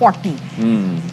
40।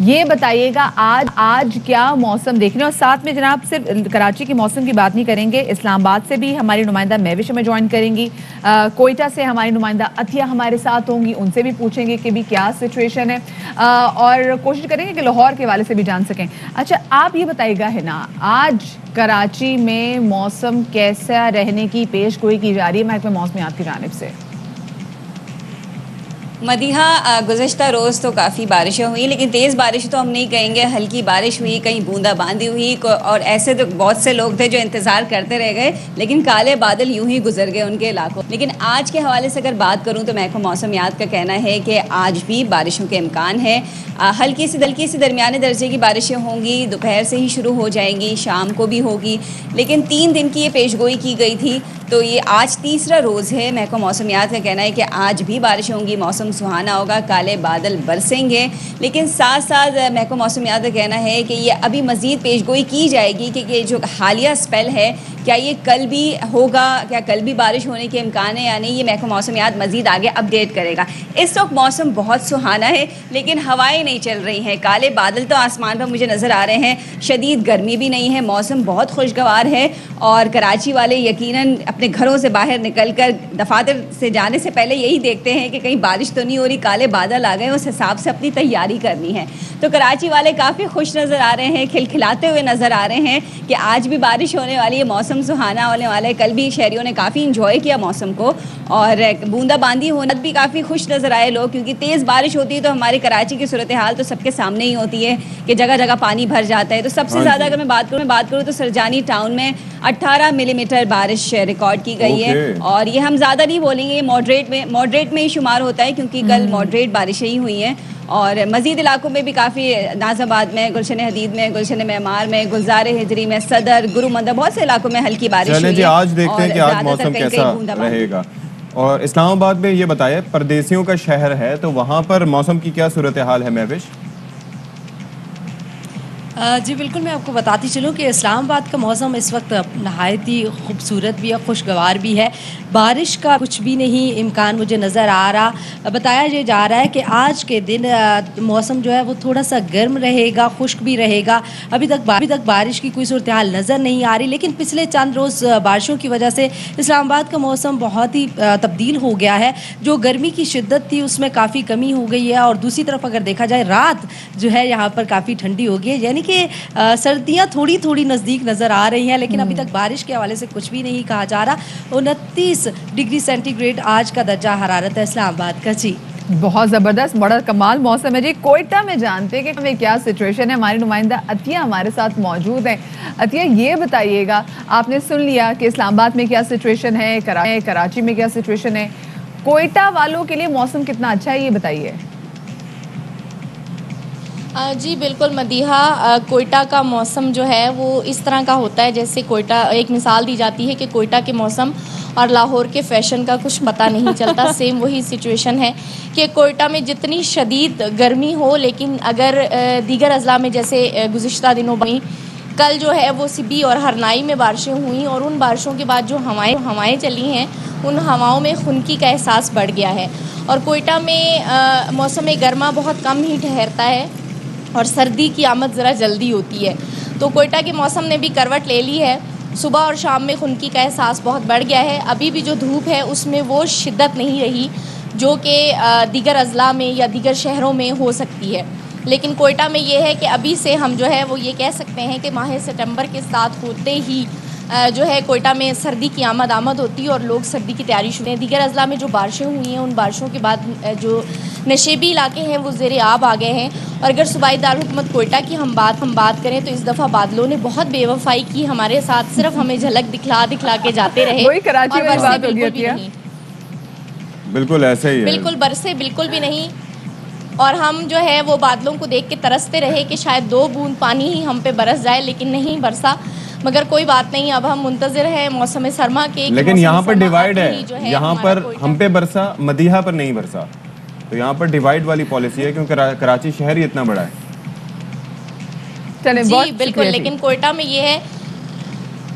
یہ بتائیے گا آج کیا موسم دیکھنے, اور ساتھ میں جناب صرف کراچی کے موسم کی بات نہیں کریں گے, اسلام آباد سے بھی ہماری نمائندہ مہوش ہمیں جوائن کریں گی, کوئٹہ سے ہماری نمائندہ عطیہ ہمارے ساتھ ہوں گی, ان سے بھی پوچھیں گے کہ بھی کیا سچویشن ہے, اور کوشش کریں گے کہ لاہور کے حوالے سے بھی جان سکیں. اچھا آپ یہ بتائیے گا ہے نا, آج کراچی میں موسم کیسا رہنے کی پیش گوئی کی جا رہی ہے محکمہ موسمیات کی جانب سے؟ مدیحہ گزشتہ روز تو کافی بارشیں ہوئی, لیکن تیز بارش تو ہم نہیں کہیں گے, ہلکی بارش ہوئی, کہیں بوندا باندی ہوئی, اور ایسے تو بہت سے لوگ تھے جو انتظار کرتے رہ گئے, لیکن کالے بادل یوں ہی گزر گئے ان کے علاقوں. لیکن آج کے حوالے سے اگر بات کروں تو محکمہ موسمیات کا کہنا ہے کہ آج بھی بارشوں کے امکان ہے. ہلکی سی درمیانے درجے کی بارشیں ہوں گی, دوپہر سے ہی شروع ہو جائیں گی, شام کو بھی ہوگی, لیکن 3 دن کی یہ پیش گوئی کی گئی تھی, تو یہ آج تیسرا روز ہے. محکمہ موسمیات کا کہنا ہے کہ آج بھی بارش ہوں گی, موسم سہانا ہوگا, کالے بادل برسیں گے, لیکن ساتھ ساتھ محکمہ موسمیات کا کہنا ہے کہ یہ ابھی مزید پیش گوئی کی جائے گی کہ یہ جو حالیہ اسپیل ہے کیا یہ کل بھی ہوگا, کیا کل بھی بارش ہونے کے امکان ہے یا نہیں, یہ محکمہ موسمیات مزید آگے اپڈیٹ کرے گا. اس وقت موسم بہت سہانا ہے, لیکن ہوائیں نہیں چل رہی ہیں, کالے بادل تو آسمان پر مجھے نظر آ رہے ہیں, شدید گرمی بھی نہیں ہے, موسم بہت خوشگوار ہے, اور کراچی والے یقیناً اپنے گھروں سے باہر نکل کر دفاتر سے جانے سے پہلے یہی دیکھتے ہیں کہ کہیں بارش تو نہیں ہو رہی, کالے بادل آ گئے, اس حساب سے اپنی تیاری کرنی ہے. تو کراچی والے کافی خوش نظر آ رہے ہیں, کھلکھلاتے ہوئے نظر آ رہے ہیں کہ آج بھی بارش ہونے والی ہے, موسم سہانا ہونے والا ہے. کل بھی شہریوں نے کافی انجوائے کیا موسم کو, اور بوندا باندی ہونا بھی کافی خوش نظر آئے لوگ, کیونکہ تیز بارش ہوتی ہے تو ہماری کراچی کی صورتحال تو سب کے سامنے ہی ہوتی ہے کہ جگہ جگہ پانی بھر جاتا ہے. تو سب سے زیادہ اگر میں بات کروں تو سرجانی ٹاؤن میں 18 ملی میٹر بارش ریکارڈ کی گئی ہے, اور یہ ہم زیادہ نہیں بولیں گے, یہ ماڈریٹ میں ہی شمار ہوتا ہے, کیونکہ کل ماڈریٹ بارشیں ہی ہوئی ہیں. اور مزید علاقوں میں بھی کافی, ناز آباد میں, گلشن حدید میں, گلشن معمار میں, گلزار ہجری میں, صدر, گرو مندہ, بہت سے علاقوں میں ہلکی بارش ہوئی ہے. آج دیکھتے ہیں کہ آج موسم کیسا رہے گا. اور اسلام آباد میں یہ بتائے, پردیسیوں کا شہر ہے, تو وہاں پر موسم کی کیا صورتحال ہے مہوش؟ جی بالکل, میں آپ کو بتاتی چلوں کہ اسلام آباد کا موسم اس وقت نہایت ہی خوبصورت بھی ہے, خوشگوار بھی ہے. بارش کا کچھ بھی نہیں امکان مجھے نظر آ رہا. بتایا یہ جا رہا ہے کہ آج کے دن موسم جو ہے وہ تھوڑا سا گرم رہے گا, خشک بھی رہے گا. ابھی تک بارش کی کوئی صورتحال نظر نہیں آ رہی, لیکن پچھلے چند روز بارشوں کی وجہ سے اسلام آباد کا موسم بہت ہی تبدیل ہو گیا ہے. جو گرمی کی شدت تھی اس میں کافی کمی ہو گئی ہے, اور دوسری طرف اگر دیکھا جائے رات جو ہے یہاں پر کافی ٹھنڈی ہو گئی ہے, یعنی کہ سردیاں تھوڑی نزدیک نظر آ رہی ہیں, لیکن ابھی تک بارش کے حوالے سے کچھ بھی نہیں کہا جا رہا. 29 ڈگری سینٹی گریڈ آج کا درجہ حرارت ہے اسلام آباد کا. جی بہت زبردست, بڑا کمال موسم ہے جی. کوئٹہ میں جانتے ہیں کہ ہمیں کیا سچویشن ہے, ہماری نمائندہ عطیہ ہمارے ساتھ موجود ہیں. عطیہ یہ بتائیے گا, آپ نے سن لیا کہ اسلام آباد میں کیا سچویشن ہے, کراچی میں کیا سچویشن ہے, کوئٹہ والوں کے لیے موسم کتنا اچھا ہے یہ بتائیے. جی بالکل مدیحہ, کوئٹہ کا موسم جو ہے وہ اس طرح کا ہوتا ہے جیسے کوئٹہ, ایک مثال دی جاتی ہے کہ کوئٹہ کے موسم اور لاہور کے فیشن کا کچھ پتہ نہیں چلتا. سیم وہی سچویشن ہے کہ کوئٹہ میں جتنی شدید گرمی ہو, لیکن اگر دیگر اضلاع میں جیسے گزشتہ دنوں میں کل جو ہے وہ سبی اور ہرنائی میں بارشیں ہوئیں, اور ان بارشوں کے بعد جو ہوائیں چلی ہیں ان ہواؤں میں خنکی کا احساس بڑھ گیا ہے. اور کوئٹہ میں موسم گرما بہت کم ہی ٹھہرتا ہے, اور سردی کی آمد ذرا جلدی ہوتی ہے. تو کوئٹہ کے موسم نے بھی کروٹ لے لی ہے, صبح اور شام میں خنکی کا احساس بہت بڑھ گیا ہے. ابھی بھی جو دھوپ ہے اس میں وہ شدت نہیں رہی جو کہ دیگر اضلاع میں یا دیگر شہروں میں ہو سکتی ہے, لیکن کوئٹہ میں یہ ہے کہ ابھی سے ہم جو ہے وہ یہ کہہ سکتے ہیں کہ ماہ ستمبر کے ساتھ ہوتے ہی جو ہے کوئٹہ میں سردی کی آمد ہوتی ہے, اور لوگ سردی کی تیاری شروع ہیں. دیگر اضلاع میں جو بارشیں ہوئی ہیں ان بارشوں کے بعد جو نشیبی علاقے ہیں وہ زیر آب آ گئے ہیں. اور اگر صوبائی دارالحکومت کوئٹہ کی ہم بات کریں تو اس دفعہ بادلوں نے بہت بے وفائی کی ہمارے ساتھ, صرف ہمیں جھلک دکھلا کے جاتے رہے, وہی کراچی میں بات ہو گئی تھی. بالکل ایسے ہی ہے, بالکل برسے بالکل بھی نہیں, اور ہم جو ہے وہ بادلوں کو دیکھ کے ترستے رہے کہ شاید 2 بوند پانی ہی ہم پہ برس جائے, لیکن نہیں برسا. مگر کوئی بات نہیں, اب ہم منتظر ہیں موسم سرما کے. لیکن یہاں پر ڈیوائیڈ ہے, یہاں پر ہم پہ برسا, مدیحہ پر نہیں برسا, تو یہاں پر ڈیوائیڈ والی پالیسی ہے کیونکہ کراچی شہر ہی اتنا بڑا ہے. جی بالکل, لیکن کوئٹہ میں یہ ہے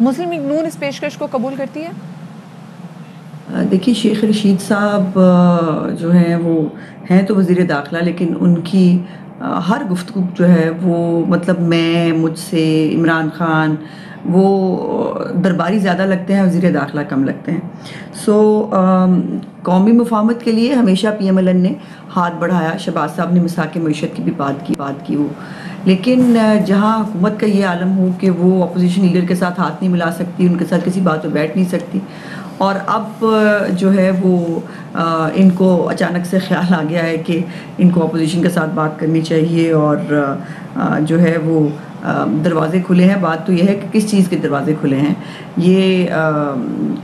مسلم لیگ نون اس پیشکش کو قبول کرتی ہے؟ دیکھیے شیخ رشید صاحب جو ہیں وہ ہیں تو وزیر داخلہ، لیکن ان کی ہر گفتگو جو ہے وہ مطلب میں، مجھ سے، عمران خان، وہ درباری زیادہ لگتے ہیں، وزیر داخلہ کم لگتے ہیں. سو قومی مفاہمت کے لیے ہمیشہ پی ایم ایل این نے ہاتھ بڑھایا. شہباز صاحب نے مساق معیشت کی بھی بات کی وہ، لیکن جہاں حکومت کا یہ عالم ہو کہ وہ اپوزیشن لیڈر کے ساتھ ہاتھ نہیں ملا سکتی، ان کے ساتھ کسی بات پہ بیٹھ نہیں سکتی، اور اب جو ہے وہ ان کو اچانک سے خیال آ گیا ہے کہ ان کو اپوزیشن کے ساتھ بات کرنی چاہیے، اور جو ہے وہ دروازے کھلے ہیں. بات تو یہ ہے کہ کس چیز کے دروازے کھلے ہیں، یہ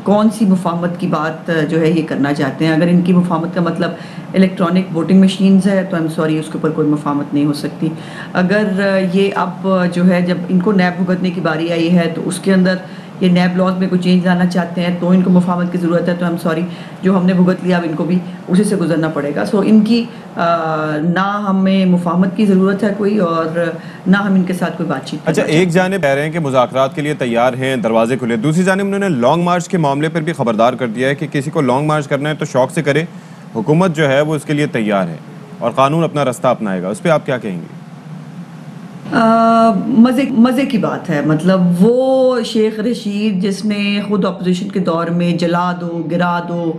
کون سی مفاہمت کی بات جو ہے یہ کرنا چاہتے ہیں. اگر ان کی مفاہمت کا مطلب الیکٹرانک ووٹنگ مشینز ہے تو سوری، اس کے اوپر کوئی مفاہمت نہیں ہو سکتی. اگر یہ اب جو ہے جب ان کو نیب بھگتنے کی باری آئی ہے تو اس کے اندر یہ نیب لاز میں کوئی چینج لانا چاہتے ہیں تو ان کو مفاہمت کی ضرورت ہے، تو سوری، جو ہم نے بھگت لیا اب ان کو بھی اسی سے گزرنا پڑے گا. سو ان کی نہ ہمیں مفاہمت کی ضرورت ہے کوئی، اور نہ ہم ان کے ساتھ کوئی بات چیت. اچھا، ایک جانب کہہ رہے ہیں کہ مذاکرات کے لیے تیار ہیں، دروازے کھلے، دوسری جانب انہوں نے لانگ مارچ کے معاملے پر بھی خبردار کر دیا ہے کہ کسی کو لانگ مارچ کرنا ہے تو شوق سے کرے، حکومت جو ہے وہ اس کے لیے تیار ہے اور قانون اپنا رستہ اپنائے گا. اس پہ آپ کیا کہیں گے؟ مزے کی بات ہے. مطلب وہ شیخ رشید جس نے خود اپوزیشن کے دور میں جلا دو، گرا دو،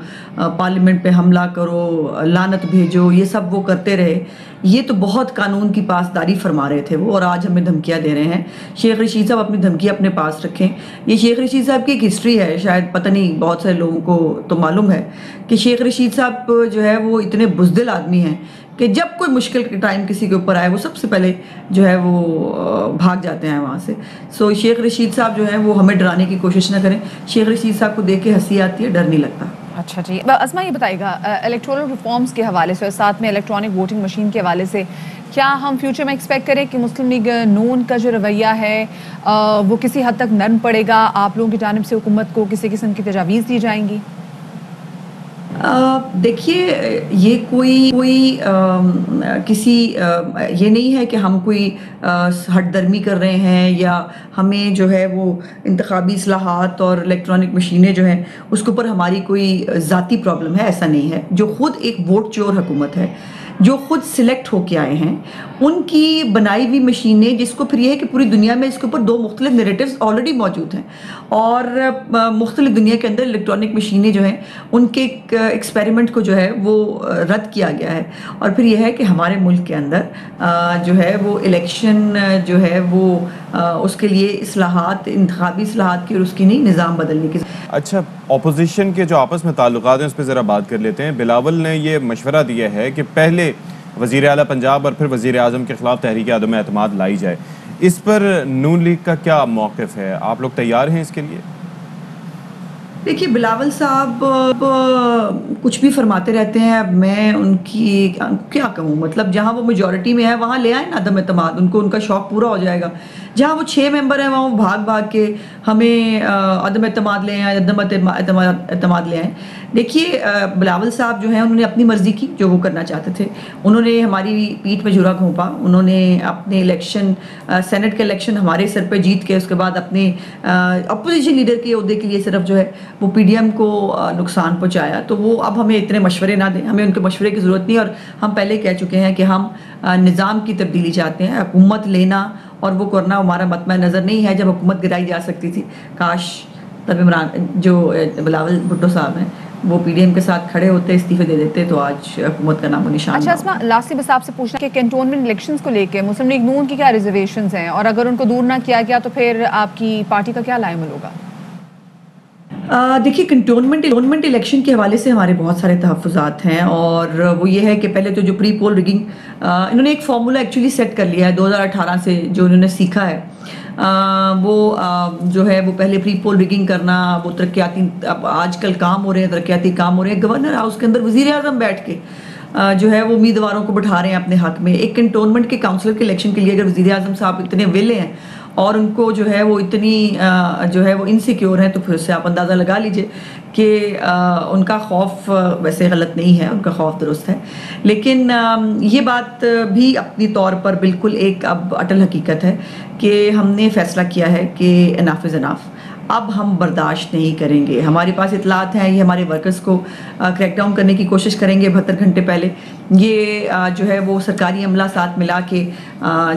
پارلیمنٹ پہ حملہ کرو، لعنت بھیجو، یہ سب وہ کرتے رہے. یہ تو بہت قانون کی پاسداری فرما رہے تھے وہ، اور آج ہمیں دھمکیاں دے رہے ہیں. شیخ رشید صاحب اپنی دھمکی اپنے پاس رکھیں. یہ شیخ رشید صاحب کی ایک ہسٹری ہے، شاید پتہ نہیں بہت سارے لوگوں کو تو معلوم ہے کہ شیخ رشید صاحب جو ہے وہ اتنے بزدل آدمی ہیں کہ جب کوئی مشکل کے ٹائم کسی کے اوپر آئے وہ سب سے پہلے جو ہے وہ بھاگ جاتے ہیں وہاں سے. سو شیخ رشید صاحب جو ہیں وہ ہمیں ڈرانے کی کوشش نہ کریں. شیخ رشید صاحب کو دیکھ کے ہنسی آتی ہے، ڈر نہیں لگتا. اچھا جی، اسما یہ بتائیے گا الیکٹورل ریفارمز کے حوالے سے اور ساتھ میں الیکٹرانک ووٹنگ مشین کے حوالے سے کیا ہم فیوچر میں ایکسپیکٹ کریں کہ مسلم لیگ نون کا جو رویہ ہے وہ کسی حد تک نرم پڑے گا؟ آپ لوگوں کی جانب سے حکومت کو کسی قسم کی تجاویز دی جائیں گی؟ دیکھیے یہ کوئی کسی یہ نہیں ہے کہ ہم کوئی ہٹ درمی کر رہے ہیں یا ہمیں جو ہے وہ انتخابی اصلاحات اور الیکٹرانک مشینیں جو ہیں اس کے اوپر ہماری کوئی ذاتی پرابلم ہے. ایسا نہیں ہے. جو خود ایک ووٹ چور حکومت ہے، جو خود سلیکٹ ہو کے آئے ہیں، ان کی بنائی ہوئی مشینیں، جس کو پھر یہ ہے کہ پوری دنیا میں اس کے اوپر دو مختلف نیریٹیوز آلریڈی موجود ہیں، اور مختلف دنیا کے اندر الیکٹرانک مشینیں جو ہیں ان کے ایکسپیریمنٹ کو جو ہے وہ رد کیا گیا ہے. اور پھر یہ ہے کہ ہمارے ملک کے اندر جو ہے وہ الیکشن جو ہے وہ اس کے لیے اصلاحات، انتخابی اصلاحات کی اور اس کی نہیں، نظام بدلنے کی. اچھا، اپوزیشن کے جو آپس میں تعلقات ہیں اس پہ ذرا بات کر لیتے ہیں. بلاول نے یہ مشورہ دیا ہے کہ پہلے وزیر اعلیٰ پنجاب اور پھر وزیر اعظم کے خلاف تحریک عدم اعتماد لائی جائے. اس پر نون لیگ کا کیا موقف ہے؟ آپ لوگ تیار ہیں اس کے لیے؟ دیکھیے بلاول صاحب کچھ بھی فرماتے رہتے ہیں. اب میں ان کی کیا کہوں، مطلب جہاں وہ میجورٹی میں ہے وہاں لے آئیں نا عدم اعتماد، ان کو ان کا شوق پورا ہو جائے گا. جہاں وہ 6 ممبر ہیں وہاں وہ بھاگ کے ہمیں عدم اعتماد لے آئیں، عدم اعتماد لے آئیں. دیکھیے بلاول صاحب جو ہیں انہوں نے اپنی مرضی کی جو وہ کرنا چاہتے تھے. انہوں نے ہماری پیٹھ پہ جھرا گھونپا. انہوں نے اپنے الیکشن، سینٹ کا الیکشن ہمارے سر پہ جیت کے اس کے بعد اپنے اپوزیشن لیڈر کے عہدے کے لیے صرف جو ہے وہ پی ڈی ایم کو نقصان پہنچایا. تو وہ اب ہمیں اتنے مشورے نہ دیں، ہمیں ان کے مشورے کی ضرورت نہیں. اور ہم پہلے کہہ چکے ہیں کہ ہم نظام کی تبدیلی چاہتے ہیں. حکومت لینا اور وہ کرنا ہمارا مطمع نظر نہیں ہے. جب حکومت گرائی جا سکتی تھی، کاش تب عمران جو بلاول بھٹو صاحب ہیں وہ پی ڈی ایم کے ساتھ کھڑے ہوتے، استعفے دے دیتے تو آج حکومت کا نام و نشان. اچھا اسما، لاسٹلی بس آپ سے پوچھنا کہ کینٹونمنٹ الیکشنز کو لے کے مسلم لیگ نون کی کیا ریزرویشنز ہیں، اور اگر ان کو دور نہ کیا گیا تو پھر آپ کی پارٹی کا کیا لائے عمل ہوگا؟ دیکھیے کنٹونمنٹ الیکشن کے حوالے سے ہمارے بہت سارے تحفظات ہیں، اور وہ یہ ہے کہ پہلے تو جو پری پول ریگنگ انہوں نے ایک فارمولا ایکچولی سیٹ کر لیا ہے 2018 سے، جو انہوں نے سیکھا ہے وہ جو ہے وہ پہلے پری پول ریگنگ کرنا، وہ ترقیاتی اب آج کل کام ہو رہے ہیں، ترقیاتی کام ہو رہے ہیں. گورنر ہاؤس کے اندر وزیر اعظم بیٹھ کے جو ہے وہ امیدواروں کو بٹھا رہے ہیں اپنے حق میں. ایک کنٹونمنٹ کے کاؤنسلر کے الیکشن کے لیے اگر وزیر اعظم صاحب اتنے ویلے ہیں اور ان کو جو ہے وہ اتنی جو ہے وہ انسیکیور ہیں، تو پھر اس سے آپ اندازہ لگا لیجئے کہ ان کا خوف ویسے غلط نہیں ہے، ان کا خوف درست ہے. لیکن یہ بات بھی اپنی طور پر بالکل ایک اب اٹل حقیقت ہے کہ ہم نے فیصلہ کیا ہے کہ اناف از اناف. اب ہم برداشت نہیں کریں گے. ہمارے پاس اطلاعات ہیں, یہ ہمارے ورکرز کو کریک ڈاؤن کرنے کی کوشش کریں گے 72 گھنٹے پہلے. یہ جو ہے وہ سرکاری عملہ ساتھ ملا کے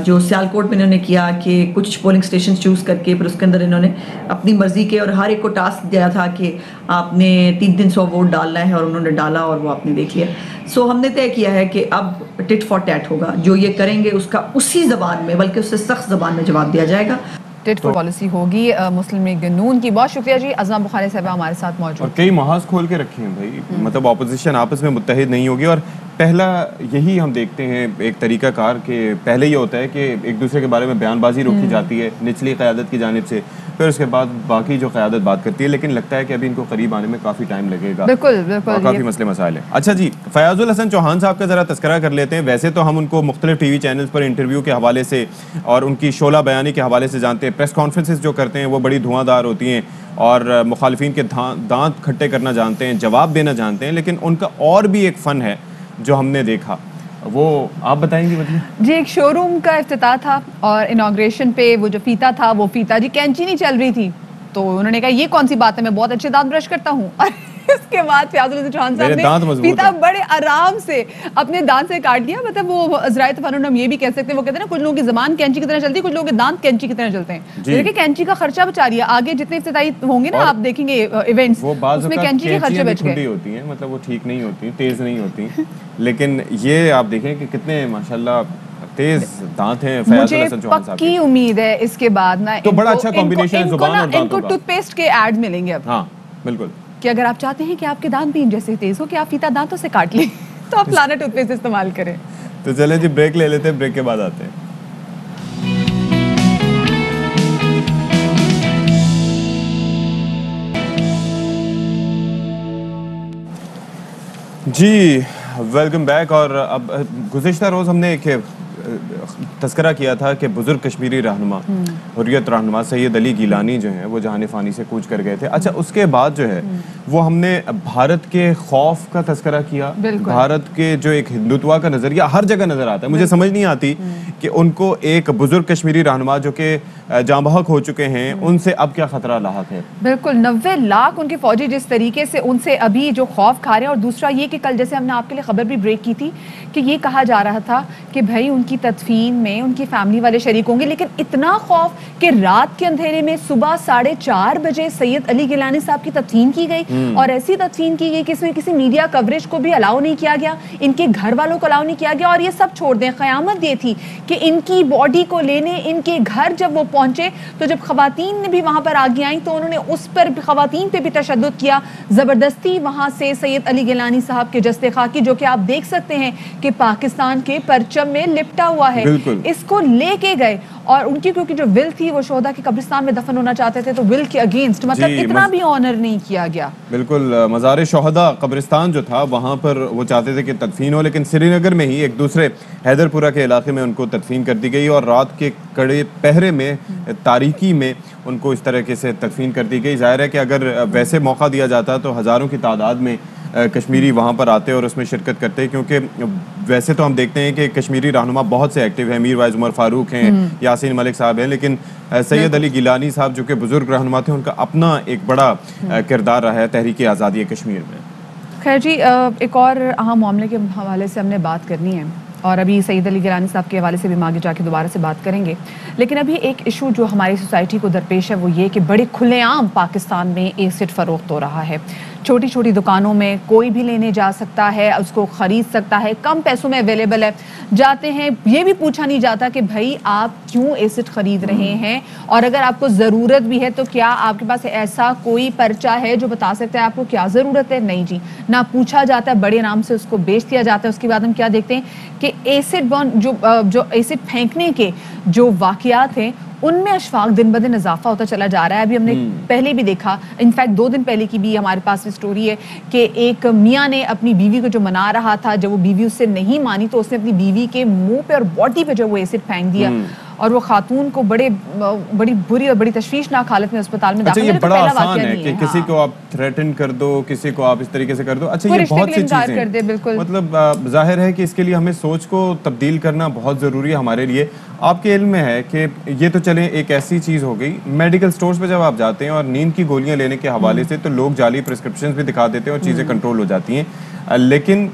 جو سیالکوٹ میں انہوں نے کیا کہ کچھ پولنگ اسٹیشن چوز کر کے پھر اس کے اندر انہوں نے اپنی مرضی کے, اور ہر ایک کو ٹاسک دیا تھا کہ آپ نے 300 ووٹ ڈالنا ہے, اور انہوں نے ڈالا اور وہ آپ نے دیکھ لیا. سو ہم نے طے کیا ہے کہ اب ٹٹ فار ٹیٹ ہوگا, جو یہ کریں گے اس کا اسی زبان میں بلکہ اس سے سخت زبان میں جواب دیا جائے گا. ٹٹ فار پالیسی ہوگی مسلم لیگ نون کی. بہت شکریہ جی. عظمہ بخاری صاحبہ ہمارے ساتھ موجود. اور کئی محاذ کھول کے رکھے ہیں بھائی, مطلب اپوزیشن آپس میں متحد نہیں ہوگی. اور پہلا یہی ہم دیکھتے ہیں ایک طریقہ کار کہ پہلے یہ ہوتا ہے کہ ایک دوسرے کے بارے میں بیان بازی روکی جاتی ہے نچلی قیادت کی جانب سے, پھر اس کے بعد باقی جو قیادت بات کرتی ہے. لیکن لگتا ہے کہ ابھی ان کو قریب آنے میں کافی ٹائم لگے گا. بالکل بالکل, کافی مسئلے مسائل ہیں. اچھا جی, فیاض الحسن چوہان صاحب کا ذرا تذکرہ کر لیتے ہیں. ویسے تو ہم ان کو مختلف ٹی وی چینلز پر انٹرویو کے حوالے سے اور ان کی شعلہ بیانی کے حوالے سے جانتے ہیں. پریس کانفرنسز جو کرتے ہیں وہ بڑی دھواں دار ہوتی ہیں اور مخالفین کے دانت کھٹے کرنا جانتے ہیں, جواب دینا جانتے ہیں. لیکن ان کا اور بھی ایک فن ہے جو ہم نے دیکھا, وہ آپ بتائیں گے. جی, ایک شو روم کا افتتاح تھا اور انوگریشن پہ وہ جو فیتا تھا, وہ فیتا جی کینچی نہیں چل رہی تھی, تو انہوں نے کہا یہ کون سی بات ہے, میں بہت اچھے دانت برش کرتا ہوں. اس کے بعد فیاض الحسن چوہان صاحب نے فیتا بڑے آرام سے اپنے دانت سے کاٹ دیا. مطلب وہ عذرائے تفنن ہم یہ بھی کہہ سکتے ہیں, وہ کہتے ہیں نا کچھ لوگوں کی زبان کینچی کی طرح چلتی ہے, کچھ لوگوں کے دانت کینچی کی طرح چلتے ہیں. دیکھیں کینچی کا خرچہ بچا رہی ہے, آگے جتنے افتتاحی ہوں گے نا آپ دیکھیں گے ایونٹس, اس میں کینچی کے خرچے بچ گئے. ہوتی ہیں, مطلب وہ ٹھیک نہیں ہوتی, تیز نہیں ہوتی. لیکن یہ آپ دیکھیں کہ کتنے ماشاءاللہ تیز دانت ہیں فیاض الحسن چوہان صاحب کی. امید ہے اس کے بعد نا تو بڑا اچھا کمبینیشن ہے زبان اور ان کو ٹوتھ پیسٹ کے ایڈ ملیں گے اب. ہاں بالکل, کہ اگر آپ چاہتے ہیں کہ آپ کے دانت بھی جیسے تیز ہو کہ آپ فیتا دانتوں سے کاٹ لیں تو آپ فلانا ٹوتھ پیسٹ استعمال کریں. تو چلیں جی بریک لے لیتے ہیں, بریک کے بعد آتے ہیں. جی ویلکم بیک. اور اب گزشتہ روز ہم نے ایک تذکرہ کیا تھا کہ بزرگ کشمیری رہنما حریت رہنما سید علی گیلانی جو ہیں وہ جہان فانی سے کوچ کر گئے تھے. اچھا, اس کے بعد جو ہے وہ ہم نے بھارت کے خوف کا تذکرہ کیا. بھارت کے جو ایک ہندوتوا کا نظریہ ہر جگہ نظر آتا ہے, مجھے سمجھ نہیں آتی کہ ان کو ایک بزرگ کشمیری رہنما جو کہ جاں بحق ہو چکے ہیں ان سے اب کیا خطرہ لاحق ہے. بالکل 90 لاکھ ان کے فوجی جس طریقے سے ان سے ابھی جو خوف کھا رہے ہیں. اور دوسرا یہ کہ کل جیسے ہم نے آپ کے لیے خبر بھی بریک کی تھی کہ یہ کہا جا رہا تھا کہ بھائی ان کی تدفین میں ان کی فیملی والے شریک ہوں گے, لیکن اتنا خوف کہ رات کے اندھیرے میں صبح 4:30 بجے سید علی گیلانی صاحب کی تدفین کی گئی. اور ایسی تدفین کی گئی کہ اس میں کسی میڈیا کوریج کو بھی الاؤ نہیں کیا گیا, ان کے گھر والوں کو الاؤ نہیں کیا گیا. اور یہ سب چھوڑ دیں, قیامت یہ تھی کہ ان کی باڈی کو لینے ان کے گھر جب وہ پہنچے تو جب خواتین نے بھی وہاں پر آگے آئیں تو انہوں نے اس پر خواتین پہ بھی تشدد کیا, زبردستی وہاں سے سید علی گیلانی صاحب کے جسد خاکی جو کہ آپ دیکھ سکتے ہیں کہ پاکستان کے پرچم میں لپٹا ہوا ہے, اس کو لے کے گئے. اور ان کی کیونکہ جو ول تھی وہ شہداء کے قبرستان میں دفن ہونا چاہتے تھے, تو ول کے اگینسٹ مطلب اتنا بھی آنر نہیں کیا گیا. بالکل, مزار شہداء قبرستان جو تھا وہاں پر وہ چاہتے تھے کہ تدفین ہو, لیکن سری نگر میں ہی ایک دوسرے حیدر پورہ کے علاقے میں ان کو تدفین کر دی گئی. اور رات کے کڑے پہرے میں تاریکی میں ان کو اس طریقے سے تدفین کر دی گئی. ظاہر ہے کہ اگر ویسے موقع دیا جاتا تو ہزاروں کی تعداد میں کشمیری وہاں پر آتے اور اس میں شرکت کرتے, کیونکہ ویسے تو ہم دیکھتے ہیں کہ کشمیری رہنما بہت سے ایکٹیو ہیں, میر وائز عمر فاروق ہیں, یاسین ملک صاحب ہیں, لیکن سید علی گیلانی صاحب جو کہ بزرگ رہنما تھے ان کا اپنا ایک بڑا کردار رہا ہے تحریک آزادی کشمیر میں. خیر جی, ایک اور اہم معاملے کے حوالے سے ہم نے بات کرنی ہے اور ابھی سید علی گیلانی صاحب کے حوالے سے بھی ہم آگے جا کے دوبارہ سے بات کریں گے. لیکن ابھی ایک ایشو جو ہماری سوسائٹی کو درپیش ہے وہ یہ کہ بڑے کھلے عام پاکستان میں ایسڈ فروخت ہو رہا ہے. چھوٹی چھوٹی دکانوں میں کوئی بھی لینے جا سکتا ہے, اس کو خرید سکتا ہے, کم پیسوں میں اویلیبل ہے. جاتے ہیں, یہ بھی پوچھا نہیں جاتا کہ بھائی آپ کیوں ایسڈ خرید رہے ہیں, اور اگر آپ کو ضرورت بھی ہے تو کیا آپ کے پاس ایسا کوئی پرچہ ہے جو بتا سکتا ہے آپ کو کیا ضرورت ہے. نہیں جی, نہ پوچھا جاتا ہے, بڑے نام سے اس کو بیچ دیا جاتا ہے. اس کے بعد ہم کیا دیکھتے ہیں کہ ایسڈ جو ایسڈ پھینکنے کے جو واقعات ہیں ان میں اشفاق دن بدن اضافہ ہوتا چلا جا رہا ہے. ابھی ہم نے پہلے بھی دیکھا, انفیکٹ 2 دن پہلے کی بھی ہمارے پاس اسٹوری ہے کہ ایک میاں نے اپنی بیوی کو جو منا رہا تھا, جب وہ بیوی اس سے نہیں مانی تو اس نے اپنی بیوی کے منہ پہ اور باڈی پہ جو وہ ایسڈ پھینک دیا. اور وہ خاتون کو بڑی بری اور بڑی تشویشناک حالت میں اسپتال میں اچھا یہ بڑا آسان ہے کہ کسی کو آپ تھریٹن کر دو, کسی کو آپ اس طریقے سے کر دو. اچھا یہ بہت سی چیزیں, مطلب ظاہر ہے کہ اس کے لیے ہمیں سوچ کو تبدیل کرنا بہت ضروری ہے ہمارے لیے. آپ کے علم میں ہے کہ یہ تو چلیں ایک ایسی چیز ہو گئی, میڈیکل سٹورز پہ جب آپ جاتے ہیں اور نیند کی گولیاں لینے کے حوالے سے تو لوگ جعلی پرسکرپشنز بھی دکھا دیتے ہیں اور چیزیں کنٹرول ہو جاتی ہیں. لیکن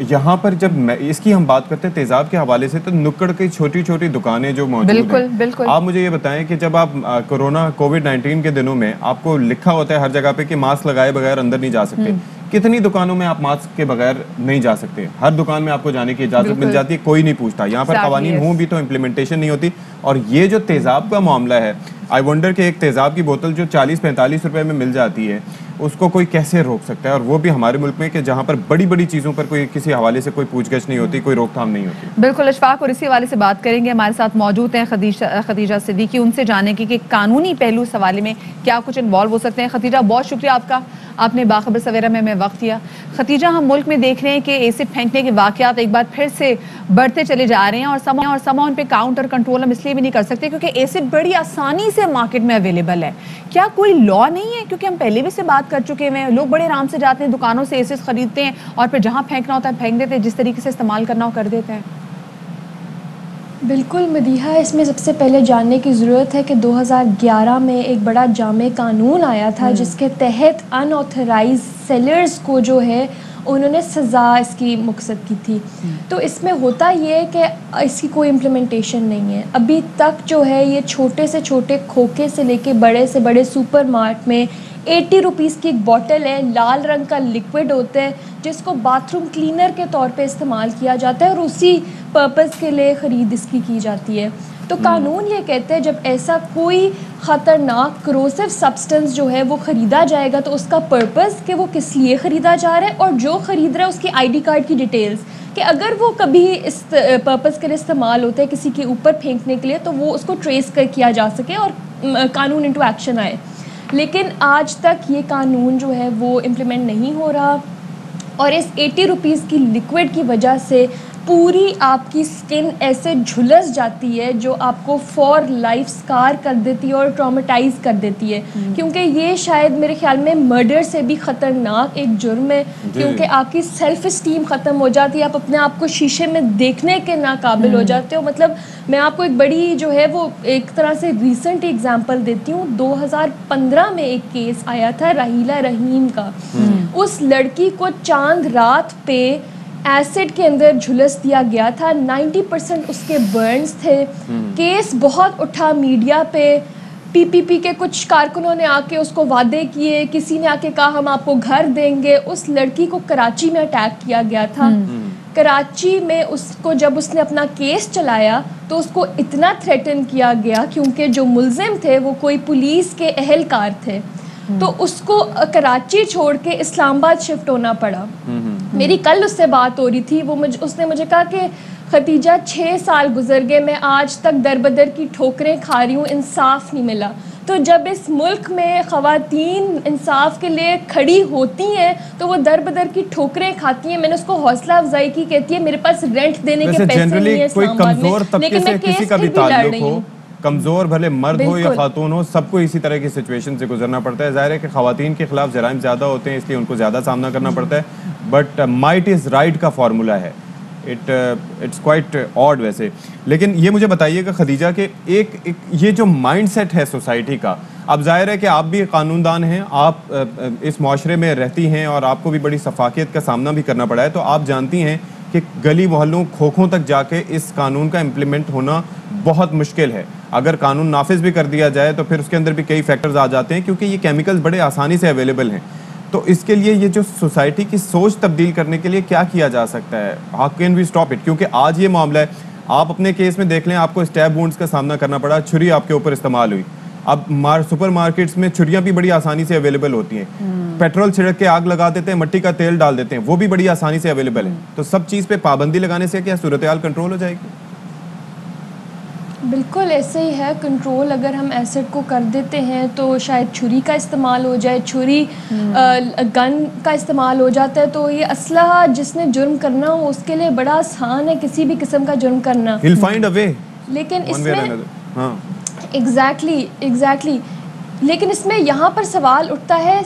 یہاں پر جب اس کی ہم بات کرتے ہیں تیزاب کے حوالے سے, تو نکڑ کی چھوٹی چھوٹی دکانیں جو موجود ہیں, آپ مجھے یہ بتائیں کہ جب آپ کووڈ-19 کے دنوں میں آپ کو لکھا ہوتا ہے ہر جگہ پہ کہ ماسک لگائے بغیر اندر نہیں جا سکتے, کتنی دکانوں میں آپ ماسک کے بغیر نہیں جا سکتے؟ ہر دکان میں آپ کو جانے کی اجازت مل جاتی ہے, کوئی نہیں پوچھتا. یہاں پر قوانین ہوں بھی تو امپلیمنٹیشن نہیں ہوتی. اور یہ جو تیزاب کا معاملہ ہے, آئی ونڈر کہ ایک تیزاب کی بوتل جو 40-45 روپے میں مل جاتی ہے, اس کو کوئی کیسے روک سکتا ہے؟ اور وہ بھی ہمارے ملک میں کہ جہاں پر بڑی بڑی چیزوں پر کوئی کسی حوالے سے کوئی پوچھ گچھ نہیں ہوتی, کوئی روک تھام نہیں ہوتی. بالکل اشفاق, اور اسی حوالے سے بات کریں گے. ہمارے ساتھ موجود ہیں خدیجہ صدیقی, ان سے جانیں گے کہ قانونی پہلو اس حوالے میں کیا کچھ انوالو ہو سکتے ہیں. خدیجہ بہت شکریہ آپ کا, آپ نے باخبر سویرا میں وقت دیا. خدیجہ, ہم ملک میں دیکھ رہے ہیں کہ ایسڈ پھینکنے کے واقعات ایک بار پھر سے بڑھتے چلے جا رہے ہیں, اور سما ان پہ کاؤنٹر کنٹرول ہم اس لیے بھی نہیں کر سکتے کیونکہ ایسڈ بڑی آسانی سے مارکیٹ میں اویلیبل ہے. کیا کوئی لا نہیں ہے؟ کیونکہ ہم پہلے بھی سے بات کر چکے ہیں, لوگ بڑے آرام سے جاتے ہیں دکانوں سے ایسڈ خریدتے ہیں اور پھر جہاں پھینکنا ہوتا ہے پھینک دیتے ہیں, جس طریقے سے استعمال کرنا ہو کر دیتے ہیں. بالکل مدیحہ, اس میں سب سے پہلے جاننے کی ضرورت ہے کہ 2011 میں ایک بڑا جامع قانون آیا تھا جس کے تحت ان آتھرائز سیلرز کو جو ہے انہوں نے سزا اس کی مقصد کی تھی. تو اس میں ہوتا یہ ہے کہ اس کی کوئی امپلیمنٹیشن نہیں ہے ابھی تک. جو ہے یہ چھوٹے سے چھوٹے کھوکے سے لے کے بڑے سے بڑے سپر مارٹ میں 80 روپیز کی ایک بوٹل ہے, لال رنگ کا لکوڈ ہوتا ہے جس کو باتھ روم کلینر کے طور پہ استعمال کیا جاتا ہے اور اسی پرپز کے لیے خرید اس کی جاتی ہے. تو قانون یہ کہتے ہیں جب ایسا کوئی خطرناک کروسیو سبسٹنس جو ہے وہ خریدا جائے گا تو اس کا پرپز کہ وہ کس لیے خریدا جا رہا ہے اور جو خرید رہا ہے اس کی آئی ڈی کارڈ کی ڈیٹیلز, کہ اگر وہ کبھی اس پرپز کے لیے استعمال ہوتا ہے کسی کے اوپر پھینکنے کے لیے تو وہ اس کو ٹریس کیا جا سکے اور قانون انٹو ایکشن آئے. لیکن آج تک یہ قانون جو ہے وہ امپلیمنٹ نہیں ہو رہا, اور اس 80 روپیز کی لکوڈ کی وجہ سے پوری آپ کی سکن ایسے جھلس جاتی ہے جو آپ کو فار لائف سکار کر دیتی ہے اور ٹرامیٹائز کر دیتی ہے. کیونکہ یہ شاید میرے خیال میں مرڈر سے بھی خطرناک ایک جرم ہے, کیونکہ آپ کی سیلف اسٹیم ختم ہو جاتی ہے, آپ اپنے آپ کو شیشے میں دیکھنے کے ناقابل ہو جاتے ہو. مطلب میں آپ کو ایک بڑی جو ہے وہ ایک طرح سے ریسنٹ ایگزامپل دیتی ہوں. 2015 میں ایک کیس آیا تھا راہیلہ رحیم کا. اس لڑکی کو چاند رات پہ ایسڈ کے اندر جھلس دیا گیا تھا, 90% اس کے برنز تھے. کیس بہت اٹھا میڈیا پہ, PPP کے کچھ کارکنوں نے آ کے اس کو وعدے کیے, کسی نے آ کے کہا ہم آپ کو گھر دیں گے. اس لڑکی کو کراچی میں اٹیک کیا گیا تھا. کراچی میں اس کو جب اس نے اپنا کیس چلایا تو اس کو اتنا تھریٹن کیا گیا کیونکہ جو ملزم تھے وہ کوئی پولیس کے اہلکار تھے, تو اس کو کراچی چھوڑ کے اسلام آباد شفٹ ہونا پڑا. میری کل اس سے بات ہو رہی تھی, اس نے مجھے کہا کہ ختیجہ 6 سال گزر گئے, میں آج تک در بدر کی ٹھوکریں کھا رہی ہوں, انصاف نہیں ملا. تو جب اس ملک میں خواتین انصاف کے لیے کھڑی ہوتی ہیں تو وہ در بدر کی ٹھوکریں کھاتی ہیں. میں نے اس کو حوصلہ افزائی کی, کہتی ہے میرے پاس رینٹ دینے کے پیسے نہیں ہیں اسلام آباد میں, لیکن میں کیس پہ بھی لڑ رہی ہوں. کمزور بھلے مرد ہو یا خاتون ہو, سب کو اسی طرح کی سچویشن سے گزرنا پڑتا ہے. ظاہر ہے کہ خواتین کے خلاف جرائم زیادہ ہوتے ہیں اس لیے ان کو زیادہ سامنا کرنا پڑتا ہے, بٹ مائٹ از رائٹ کا فارمولا ہے. اٹس کوائٹ آڈ ویسے. لیکن یہ مجھے بتائیے کہ خدیجہ کہ ایک یہ جو مائنڈ سیٹ ہے سوسائٹی کا, اب ظاہر ہے کہ آپ بھی قانون دان ہیں, آپ اس معاشرے میں رہتی ہیں اور آپ کو بھی بڑی سفاکیت کا سامنا بھی کرنا پڑا ہے, تو آپ جانتی ہیں کہ گلی محلوں کھوکھوں تک جا کے اس قانون کا امپلیمنٹ ہونا بہت مشکل ہے. اگر قانون نافذ بھی کر دیا جائے تو پھر اس کے اندر بھی کئی فیکٹرز آ جاتے ہیں کیونکہ یہ کیمیکلز بڑے آسانی سے اویلیبل ہیں. تو اس کے لیے یہ جو سوسائٹی کی سوچ تبدیل کرنے کے لیے کیا کیا جا سکتا ہے؟ How can we stop it? کیونکہ آج یہ معاملہ ہے, آپ اپنے کیس میں دیکھ لیں, آپ کو اسٹیب وونڈز کا سامنا کرنا پڑا, چھری آپ کے اوپر استعمال ہوئی. اب سپر مارکیٹس میں چھریاں بھی بڑی آسانی سے اویلیبل ہوتی ہیں, پیٹرول چھڑک کے آگ لگا دیتے ہیں, مٹی کا تیل ڈال دیتے ہیں, وہ بھی بڑی آسانی سے اویلیبل ہے. تو سب چیز پہ پابندی لگانے سے کیا صورتحال کنٹرول ہو جائے گی؟ بالکل ایسے ہی ہے کنٹرول. اگر ہم ایسڈ کو کر دیتے ہیں تو شاید چھری کا استعمال ہو جائے, چھری گن کا استعمال ہو جاتا ہے, تو یہ اسلحہ جس نے جرم کرنا ہو اس کے لیے بڑا آسان ہے کسی بھی قسم کا جرم کرنا. He'll find a way. لیکن اس میں ایگزیکٹلی لیکن اس میں یہاں پر سوال اٹھتا ہے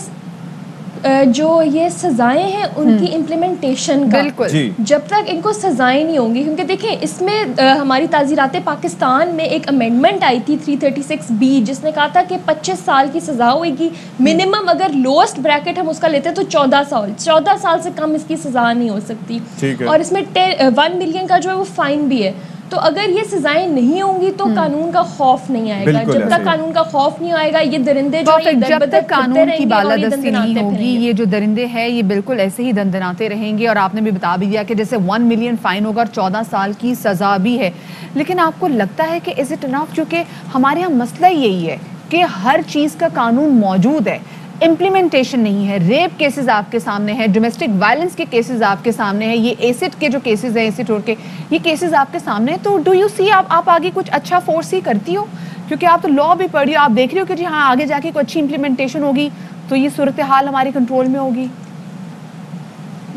جو یہ سزائیں ہیں ان کی امپلیمنٹیشن کا. جب تک ان کو سزائیں نہیں ہوں گی, کیونکہ دیکھیں اس میں ہماری تعزیرات پاکستان میں ایک امینڈمنٹ آئی تھی 336B جس نے کہا تھا کہ 25 سال کی سزا ہوئے گی منیمم, اگر لوسٹ بریکٹ ہم اس کا لیتے تو 14 سال سے کم اس کی سزا نہیں ہو سکتی, اور اس میں 1 ملین کا جو ہے وہ فائن بھی ہے. تو اگر یہ سزائیں نہیں ہوں گی تو قانون کا خوف نہیں آئے گا. جب تک قانون کا خوف نہیں آئے گا یہ درندے جو ہیں جب تک قانون کی بالادستی نہیں ہوگی یہ جو درندے ہیں یہ بالکل ایسے ہی دندناتے رہیں گے. اور آپ نے بھی بتا بھی دیا کہ جیسے 1 ملین فائن ہوگا اور 14 سال کی سزا بھی ہے. لیکن آپ کو لگتا ہے کہ از اٹ انف, کیونکہ ہمارے یہاں مسئلہ یہی ہے کہ ہر چیز کا قانون موجود ہے, امپلیمنٹیشن نہیں ہے. ریپ کیسز آپ کے سامنے ہیں, ڈومیسٹک وائلنس کے کیسز آپ کے سامنے ہیں, یہ ایسڈ کے جو کیسز ہیں, ایسڈ روڈ کے یہ کیسز آپ کے سامنے ہیں. تو ڈو یو سی آپ آگے کچھ اچھا فورس ہی کرتی ہو, کیونکہ آپ تو لا بھی پڑھی ہو, آپ دیکھ رہے ہو کہ جی ہاں آگے جا کے کوئی اچھی امپلیمنٹیشن ہوگی تو یہ صورتحال ہماری کنٹرول میں ہوگی.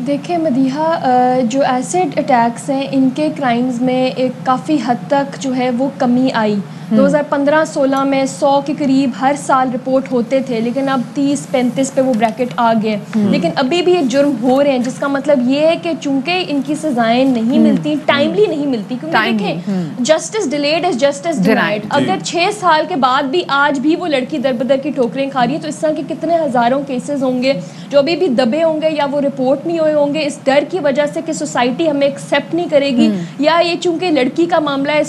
دیکھیں مدیحہ, جو ایسڈ اٹیکس ہیں ان کے کرائمز میں ایک کافی حد تک جو ہے وہ کمی آئی. 2015-16 میں 100 کے قریب ہر سال رپورٹ ہوتے تھے, لیکن اب 30-35 پہ وہ بریکٹ آ گئے. لیکن ابھی بھی یہ جرم ہو رہے ہیں, جس کا مطلب یہ ہے کہ چونکہ ان کی سزائیں نہیں ملتی, ٹائملی نہیں ملتی, کیونکہ دیکھیں justice delayed is justice denied. اگر 6 سال کے بعد بھی آج بھی وہ لڑکی در بدر کی ٹھوکریں کھا رہی ہے تو اس طرح کے کتنے ہزاروں کیسز ہوں گے جو ابھی بھی دبے ہوں گے یا وہ رپورٹ نہیں ہوئے ہوں گے اس ڈر کی وجہ سے کہ سوسائٹی ہمیں ایکسیپٹ نہیں کرے گی, یا یہ چونکہ لڑکی کا معاملہ ہے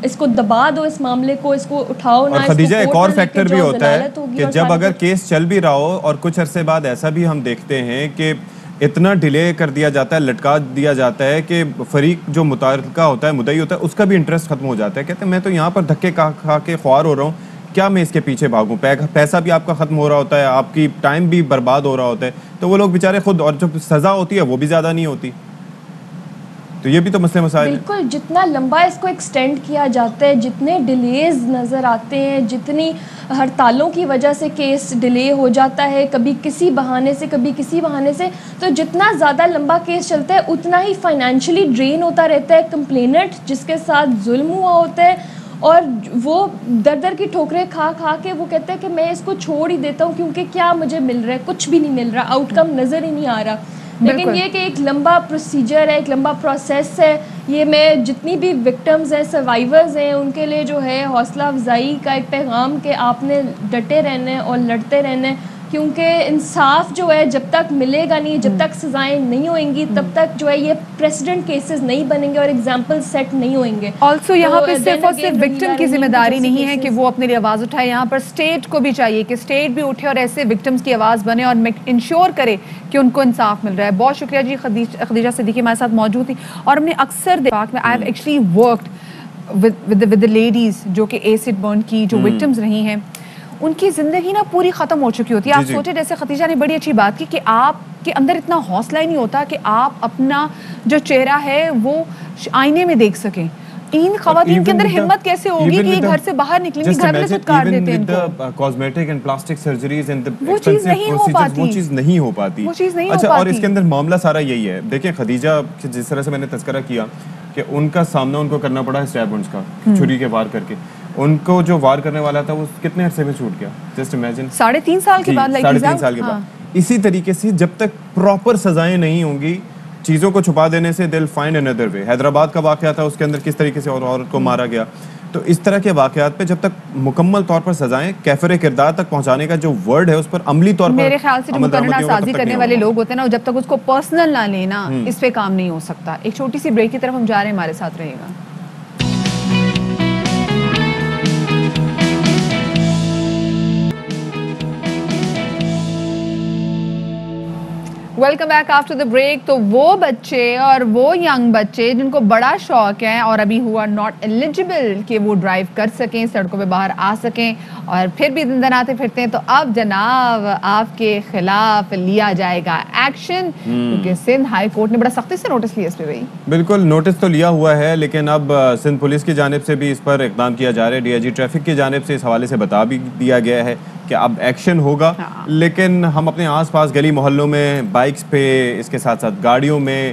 اس کو دبا دو, اس معاملے کو, اس کو اٹھاؤ نہ. اور خدیجہ ایک اور فیکٹر بھی ہوتا ہے کہ جب اگر کیس چل بھی رہا ہو اور کچھ عرصے بعد ایسا بھی ہم دیکھتے ہیں کہ اتنا ڈیلے کر دیا جاتا ہے, لٹکا دیا جاتا ہے کہ فریق جو متعلقہ ہوتا ہے, مدعی ہوتا ہے, اس کا بھی انٹرسٹ ختم ہو جاتا ہے. کہتے ہیں میں تو یہاں پر دھکے کھا کے خوار ہو رہا ہوں, کیا میں اس کے پیچھے بھاگوں, پیسہ بھی آپ کا ختم ہو رہا ہوتا ہے, آپ کی ٹائم بھی برباد ہو رہا ہوتا ہے, تو وہ لوگ بیچارے خود, اور جو سزا ہوتی ہے وہ بھی زیادہ نہیں ہوتی. تو یہ بھی تو مسئلے مسائل ہیں. بالکل, جتنا لمبا اس کو ایکسٹینڈ کیا جاتا ہے, جتنے ڈیلیز نظر آتے ہیں, جتنی ہڑتالوں کی وجہ سے کیس ڈیلے ہو جاتا ہے, کبھی کسی بہانے سے کبھی کسی بہانے سے, تو جتنا زیادہ لمبا کیس چلتا ہے اتنا ہی فائنینشلی ڈرین ہوتا رہتا ہے کمپلیننٹ جس کے ساتھ ظلم ہوا ہوتا ہے, اور وہ در در کی ٹھوکریں کھا کھا کے وہ کہتا ہے کہ میں اس کو چھوڑ ہی دیتا ہوں کیونکہ کیا مجھے مل رہا ہے, کچھ بھی نہیں مل رہا, آؤٹ کم نظر ہی نہیں آ رہا. لیکن یہ کہ ایک لمبا پروسیجر ہے, ایک لمبا پروسیس ہے. یہ میں جتنی بھی وکٹمز ہیں, سروائیورز ہیں, ان کے لیے جو ہے حوصلہ افزائی کا ایک پیغام کہ آپ نے ڈٹے رہنا ہے اور لڑتے رہنا ہے, کیونکہ انصاف جو ہے جب تک ملے گا نہیں, جب تک سزائیں نہیں ہوئیں گی, تب تک جو ہے یہ پریسیڈنٹ کیسز نہیں بنیں گے اور ایگزامپل سیٹ نہیں ہوئیں گے. آلسو یہاں پہ صرف اور صرف وکٹم کی ذمہ داری نہیں ہے کہ وہ اپنے لیے آواز اٹھائے, یہاں پر اسٹیٹ کو بھی چاہیے کہ اسٹیٹ بھی اٹھے اور ایسے وکٹمز کی آواز بنے اور انشور کرے کہ ان کو انصاف مل رہا ہے. بہت شکریہ جی, خدیجہ صدیقی ہمارے ساتھ موجود تھی. اور ہم نے اکثر میں I have actually worked with the ladies جو کہ ایسڈ برن کی جو وکٹمز رہی ہیں, ان کی زندگی نا پوری ختم ہو چکی ہوتی ہے. آپ سوچے, جیسے خدیجہ نے بڑی اچھی بات کی کہ آپ کے اندر اتنا حوصلہ ہی نہیں ہوتا کہ آپ اپنا جو چہرہ ہے وہ آئینے میں دیکھ سکیں. ان خواتین کے اندر ہمت کیسے ہوگی کہ یہ گھر سے باہر نکلیں گی, گھر والے خود کاٹ دیتے ہیں ان کو. Cosmetic and plastic surgeries and وہ چیز نہیں ہو پاتی, وہ چیز نہیں ہو پاتی. اچھا, اور اس کے اندر معاملہ سارا یہی ہے. دیکھیں خدیجہ جس طرح سے میں نے تذکرہ کیا کہ ان کا سامنا ان کو کرنا پڑا اسٹیب وونڈز کا, چھری کے وار کر کے. ان کو جو وار کرنے والا تھا وہ کتنے عرصے میں چھوٹ گیا, جسٹ امیجن 3.5 سال کے بعد. 3.5 سال کے بعد. اسی طریقے سے جب تک پراپر سزائیں نہیں ہوں گی, چیزوں کو چھپا دینے سے they'll find another way. Hyderabad کا واقعہ تھا, اس کے اندر کس طریقے سے اور عورت کو مارا گیا. تو اس طرح کے واقعات پہ جب تک مکمل طور پر سزائیں کیفر کردار تک پہنچانے کا جو ورڈ ہے اس پر عملی طور پر میرے خیال سے جو مقررہ سازی کرنے والے لوگ ہوتے ہیں نا, جب تک اس کو پرسنل نہ لینا, اس پہ کام نہیں ہو سکتا. ایک چھوٹی سی بریک کی طرف ہم جا رہے ہیں, ہمارے ساتھ رہے گا. Welcome back after the break. تو وہ بچے اور وہ ینگ بچے جن کو بڑا شوق ہے اور ابھی ہو آر ناٹ ایلیجیبل کہ وہ ڈرائیو کر سکیں, سڑکوں پہ باہر آ سکیں, اور پھر بھی دندناتے پھرتے ہیں, تو اب جناب آپ کے خلاف لیا جائے گا ایکشن, کیونکہ سندھ ہائی کورٹ نے بڑا سختی سے نوٹس لیا اس پہ. بھائی بالکل نوٹس تو لیا ہوا ہے, لیکن اب سندھ پولیس کی جانب سے بھی اس پر اقدام کیا جا رہا ہے. ڈی آئی جی ٹریفک کی جانب سے اس حوالے سے بتا بھی دیا گیا ہے کہ اب ایکشن ہوگا. لیکن ہم اپنے آس پاس گلی محلوں میں بائکس پہ, اس کے ساتھ ساتھ گاڑیوں میں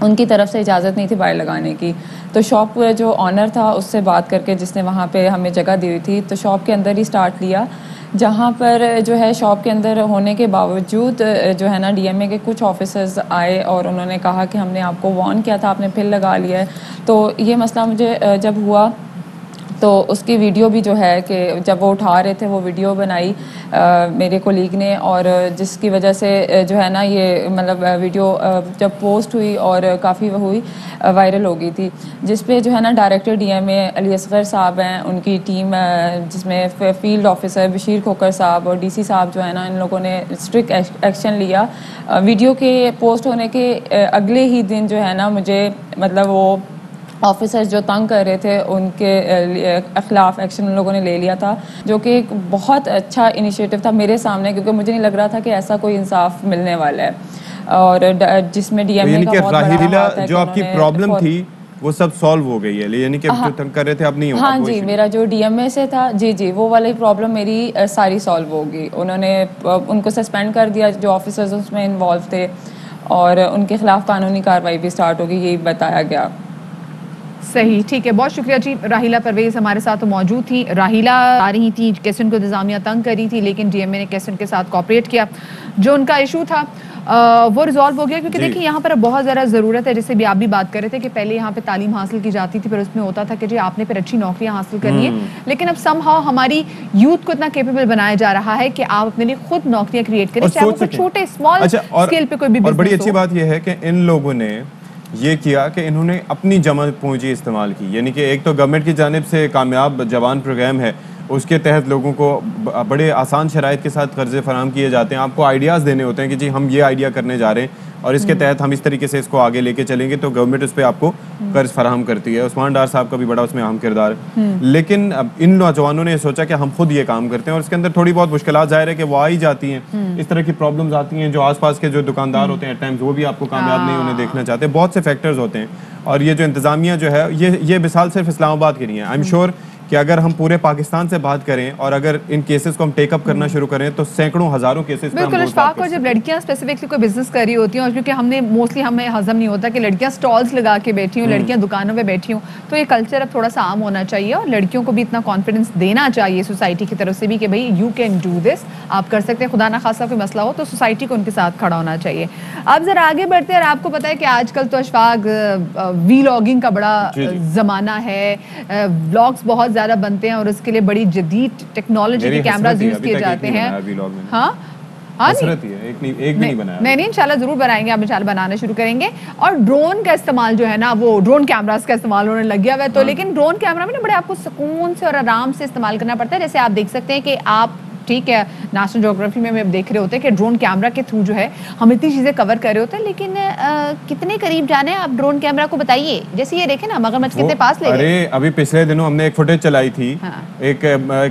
ان کی طرف سے اجازت نہیں تھی بائر لگانے کی. تو شاپ جو آنر تھا اس سے بات کر کے, جس نے وہاں پہ ہمیں جگہ دی ہوئی تھی, تو شاپ کے اندر ہی سٹارٹ لیا, جہاں پر جو ہے شاپ کے اندر ہونے کے باوجود جو ہے نا ڈی ایم اے کے کچھ آفیسرز آئے اور انہوں نے کہا کہ ہم نے آپ کو وارن کیا تھا, آپ نے پھر لگا لیا ہے. تو یہ مسئلہ مجھے جب ہوا تو اس کی ویڈیو بھی جو ہے کہ جب وہ اٹھا رہے تھے وہ ویڈیو بنائی میرے کولیگ نے, اور جس کی وجہ سے جو ہے نا یہ مطلب ویڈیو جب پوسٹ ہوئی اور کافی وہ ہوئی وائرل ہو گئی تھی, جس پہ جو ہے نا ڈائریکٹر ڈی ایم اے علی اصغر صاحب ہیں, ان کی ٹیم جس میں فیلڈ آفیسر بشیر کھوکر صاحب اور ڈی سی صاحب جو ہے نا, ان لوگوں نے اسٹرکٹ ایکشن لیا. ویڈیو کے پوسٹ ہونے کے اگلے ہی دن جو ہے نا مجھے مطلب وہ آفیسرز جو تنگ کر رہے تھے ان کے خلاف ایکشن ان لوگوں نے لے لیا تھا, جو کہ ایک بہت اچھا انیشیٹو تھا میرے سامنے, کیونکہ مجھے نہیں لگ رہا تھا کہ ایسا کوئی انصاف ملنے والا ہے. اور جس میں ڈی ایم اے کا بہت بڑا ہاتھ ہے, جو آپ کی پرابلم تھی وہ سب سولو ہو گئی ہے, یعنی کہ جو تنگ کر رہے تھے اب نہیں ہوگا. ہاں جی, میرا جو ڈی ایم اے سے تھا جی وہ والی پرابلم میری ساری سولو ہو گئی. انہوں نے ان کو سسپینڈ کر دیا جو آفیسرز اس میں انوالو تھے, اور ان کے خلاف قانونی کارروائی بھی اسٹارٹ ہوگی, یہی بتایا گیا. صحیح, ٹھیک ہے, بہت شکریہ جی. راحیلہ پرویز ہمارے ساتھ موجود تھی. راحیلہ آ رہی تھی, کیسے ان کو انتظامیہ تنگ کری تھی, لیکن ڈی ایم اے نے کیسے ان کے ساتھ کوآپریٹ کیا. جو ان کا ایشو تھا وہ ریزالو ہو گیا, کیونکہ دیکھیں یہاں پر بہت زیادہ ضرورت ہے, جس سے بھی آپ بھی بات کر رہے تھے کہ پہلے یہاں پہ تعلیم حاصل کی جاتی تھی, پھر اس میں ہوتا تھا کہ جی آپ نے پھر اچھی نوکریاں حاصل کرنی ہے, لیکن اب سم ہاؤ ہماری یوتھ کو اتنا کیپیبل بنایا جا رہا ہے کہ آپ اپنے لیے خود نوکریاں کریٹ کریں, چاہے وہ چھوٹے اسمال اسکیل پہ کوئی بھی بزنس ہو. اور بڑی اچھی بات یہ ہے کہ ان لوگوں نے یہ کیا کہ انہوں نے اپنی جمع پونجی استعمال کی, یعنی کہ ایک تو گورنمنٹ کی جانب سے کامیاب جوان پروگرام ہے, اس کے تحت لوگوں کو بڑے آسان شرائط کے ساتھ قرضے فراہم کیے جاتے ہیں. آپ کو آئیڈیاز دینے ہوتے ہیں کہ جی ہم یہ آئیڈیا کرنے جا رہے ہیں اور اس کے تحت ہم اس طریقے سے اس کو آگے لے کے چلیں گے, تو گورنمنٹ اس پہ آپ کو قرض فراہم کرتی ہے. عثمان ڈار صاحب کا بھی بڑا اس میں اہم کردار ہے. لیکن ان نوجوانوں نے سوچا کہ ہم خود یہ کام کرتے ہیں, اور اس کے اندر تھوڑی بہت مشکلات ظاہر ہے کہ وہ آ ہی جاتی ہیں, اس طرح کی پرابلمز آتی ہیں. جو آس پاس کے جو دکاندار ہوتے ہیں ایٹ ٹائمز وہ بھی آپ کو کامیاب نہیں ہونے دیکھنا چاہتے, بہت سے فیکٹرز ہوتے ہیں. اور یہ جو انتظامیہ جو ہے یہ مثال صرف اسلام آباد کی نہیں ہے. آئی ایم شیور کہ اگر ہم پورے پاکستان سے بات کریں اور اگر ان کیسز کو ہم ٹیک اپ کرنا شروع کریں تو سینکڑوں ہزاروں کیسز پہ ہم بالکل اشفاق. اور جب لڑکیاں اسپیسیفکلی کوئی بزنس کر رہی ہوتی ہیں, اور کیونکہ ہم نے موسٹلی ہمیں ہضم نہیں ہوتا کہ لڑکیاں سٹالز لگا کے بیٹھی ہوں, لڑکیاں دکانوں پہ بیٹھی ہوں, تو یہ کلچر اب تھوڑا سا عام ہونا چاہیے, اور لڑکیوں کو بھی اتنا کانفیڈنس دینا چاہیے سوسائٹی کی طرف سے بھی کہ بھائی یو کین ڈو دس, آپ کر سکتے ہیں. خدا نہ خاصا کوئی مسئلہ ہو تو سوسائٹی کو ان کے ساتھ کھڑا ہونا چاہیے. اب ذرا آگے بڑھتے ہیں, اور آپ کو پتا ہے کہ آج کل تو اشفاق ویلاگنگ کا بڑا زمانہ ہے, ولاگس بہت زیادہ بنتے ہیں, اور اس کے لیے بڑی جدید ٹیکنالوجی کے کیمراز یوز کیے جاتے ہیں. ہاں نہیں انشاءاللہ ضرور بنائیں گے, آپ انشاءاللہ بنانا شروع کریں گے. اور ڈرون کا استعمال جو ہے نا, وہ ڈرون کیمراز کا استعمال ہونے لگ گیا ہوا ہے. تو لیکن ڈرون کیمرہ میں نا بڑے آپ کو سکون سے اور آرام سے استعمال کرنا پڑتا ہے. جیسے آپ دیکھ سکتے ہیں کہ آپ ٹھیک ہے نیشنل جیوگرافی میں دیکھ رہے ہوتے ہیں کہ ڈرون کیمرہ کے تھرو جو ہے ہم اتنی چیزیں کور کر رہے ہوتے ہیں, لیکن کتنے قریب جانا ہے آپ ڈرون کیمرہ کو بتائیے. جیسے یہ دیکھیں نا مگرمچھ کتنے پاس لے گئے. ابھی پچھلے دنوں ہم نے ایک فوٹیج چلائی تھی, ایک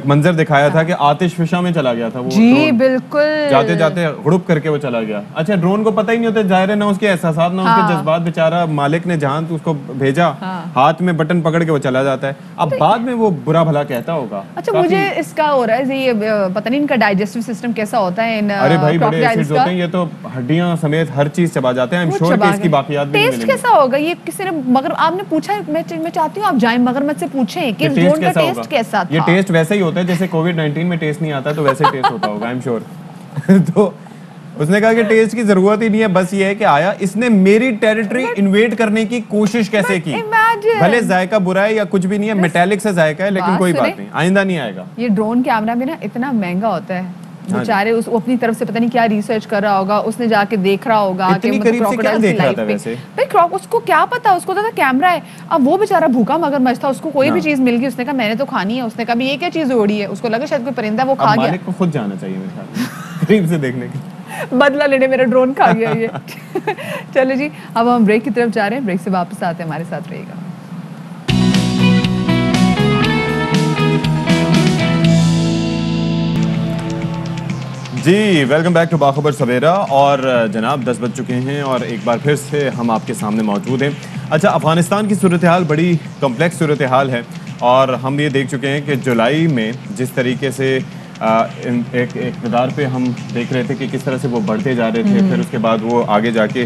منظر دکھایا تھا کہ آتش فشاں میں چلا گیا تھا وہ, جی بالکل, جاتے جاتے ہڑپ کر کے وہ چلا گیا. اچھا ڈرون کو پتہ ہی نہیں ہوتا ظاہر ہے, نہ اس کے احساسات نہ اس کے جذبات, بیچارہ مالک نے جہاں اس کو بھیجا ہاتھ میں بٹن پکڑ کے وہ چلا جاتا ہے. اب بعد میں وہ برا بھلا کہتا ہوگا. اچھا مجھے اس کا ہو رہا ہے یہ پتہ نہیں ان کا ڈائجسٹو سسٹم کیسا ہوتا ہے. ارے بھائی بڑے ایسڈ ہوتے ہیں, یہ تو ہڈیاں سمیت ہر چیز چبا جاتے ہیں. I'm sure کہ اس کی باقیات بھی ٹیسٹ کیسا ہوگا یہ کسی نے, مگر آپ نے پوچھا, میں چاہتی ہوں آپ جائیں مگرمچھ سے پوچھیں کہ ڈرون کا ٹیسٹ کیسا تھا. یہ ٹیسٹ ویسا ہی ہوتا ہے جیسے کووڈ-19 میں ٹیسٹ نہیں آتا تو ویسے ٹیسٹ ہوتا ہوگا I'm sure. تو اس نے کہا کہ ٹیسٹ کی ضرورت ہی نہیں ہے, بس یہ ہے کہ آیا اس نے میری ٹیریٹری انویٹ کرنے کی کوشش کیسے کی. بھلے ذائقہ برا ہے یا کچھ بھی نہیں ہے, میٹیلک سے ذائقہ ہے, لیکن کوئی بات نہیں, آئندہ نہیں آئے گا. یہ ڈرون کیمرہ بھی نا اتنا مہنگا ہوتا ہے, بیچارے اس اپنی طرف سے پتہ نہیں کیا ریسرچ کر رہا ہوگا, اس نے جا کے دیکھ رہا ہوگا کہ اس کو کیا پتا, اس کو تو کیمرہ ہے. اب وہ بیچارہ بھوکا مگرمچھ تھا, اس کو کوئی بھی چیز مل گئی, اس نے کہا میں نے تو کھانی ہے. اس نے کہا یہ کیا چیز اڑی ہے, اس کو لگا شاید کوئی پرندہ وہ کھا گیا. مالک کو خود جانا چاہیے میرے خیال میں قریب سے دیکھنے کی, بدلہ لینے میرا ڈرون کھا گیا یہ. چلو جی اب ہم بریک کی طرف جا رہے ہیں, بریک سے واپس آتے ہیں, ہمارے ساتھ رہے گا. جی ویلکم بیک ٹو باخبر سویرا. اور جناب 10 بج چکے ہیں اور ایک بار پھر سے ہم آپ کے سامنے موجود ہیں. اچھا افغانستان کی صورتحال بڑی کمپلیکس صورتحال ہے, اور ہم یہ دیکھ چکے ہیں کہ جولائی میں جس طریقے سے ایک اقتدار پہ ہم دیکھ رہے تھے کہ کس طرح سے وہ بڑھتے جا رہے تھے, پھر اس کے بعد وہ آگے جا کے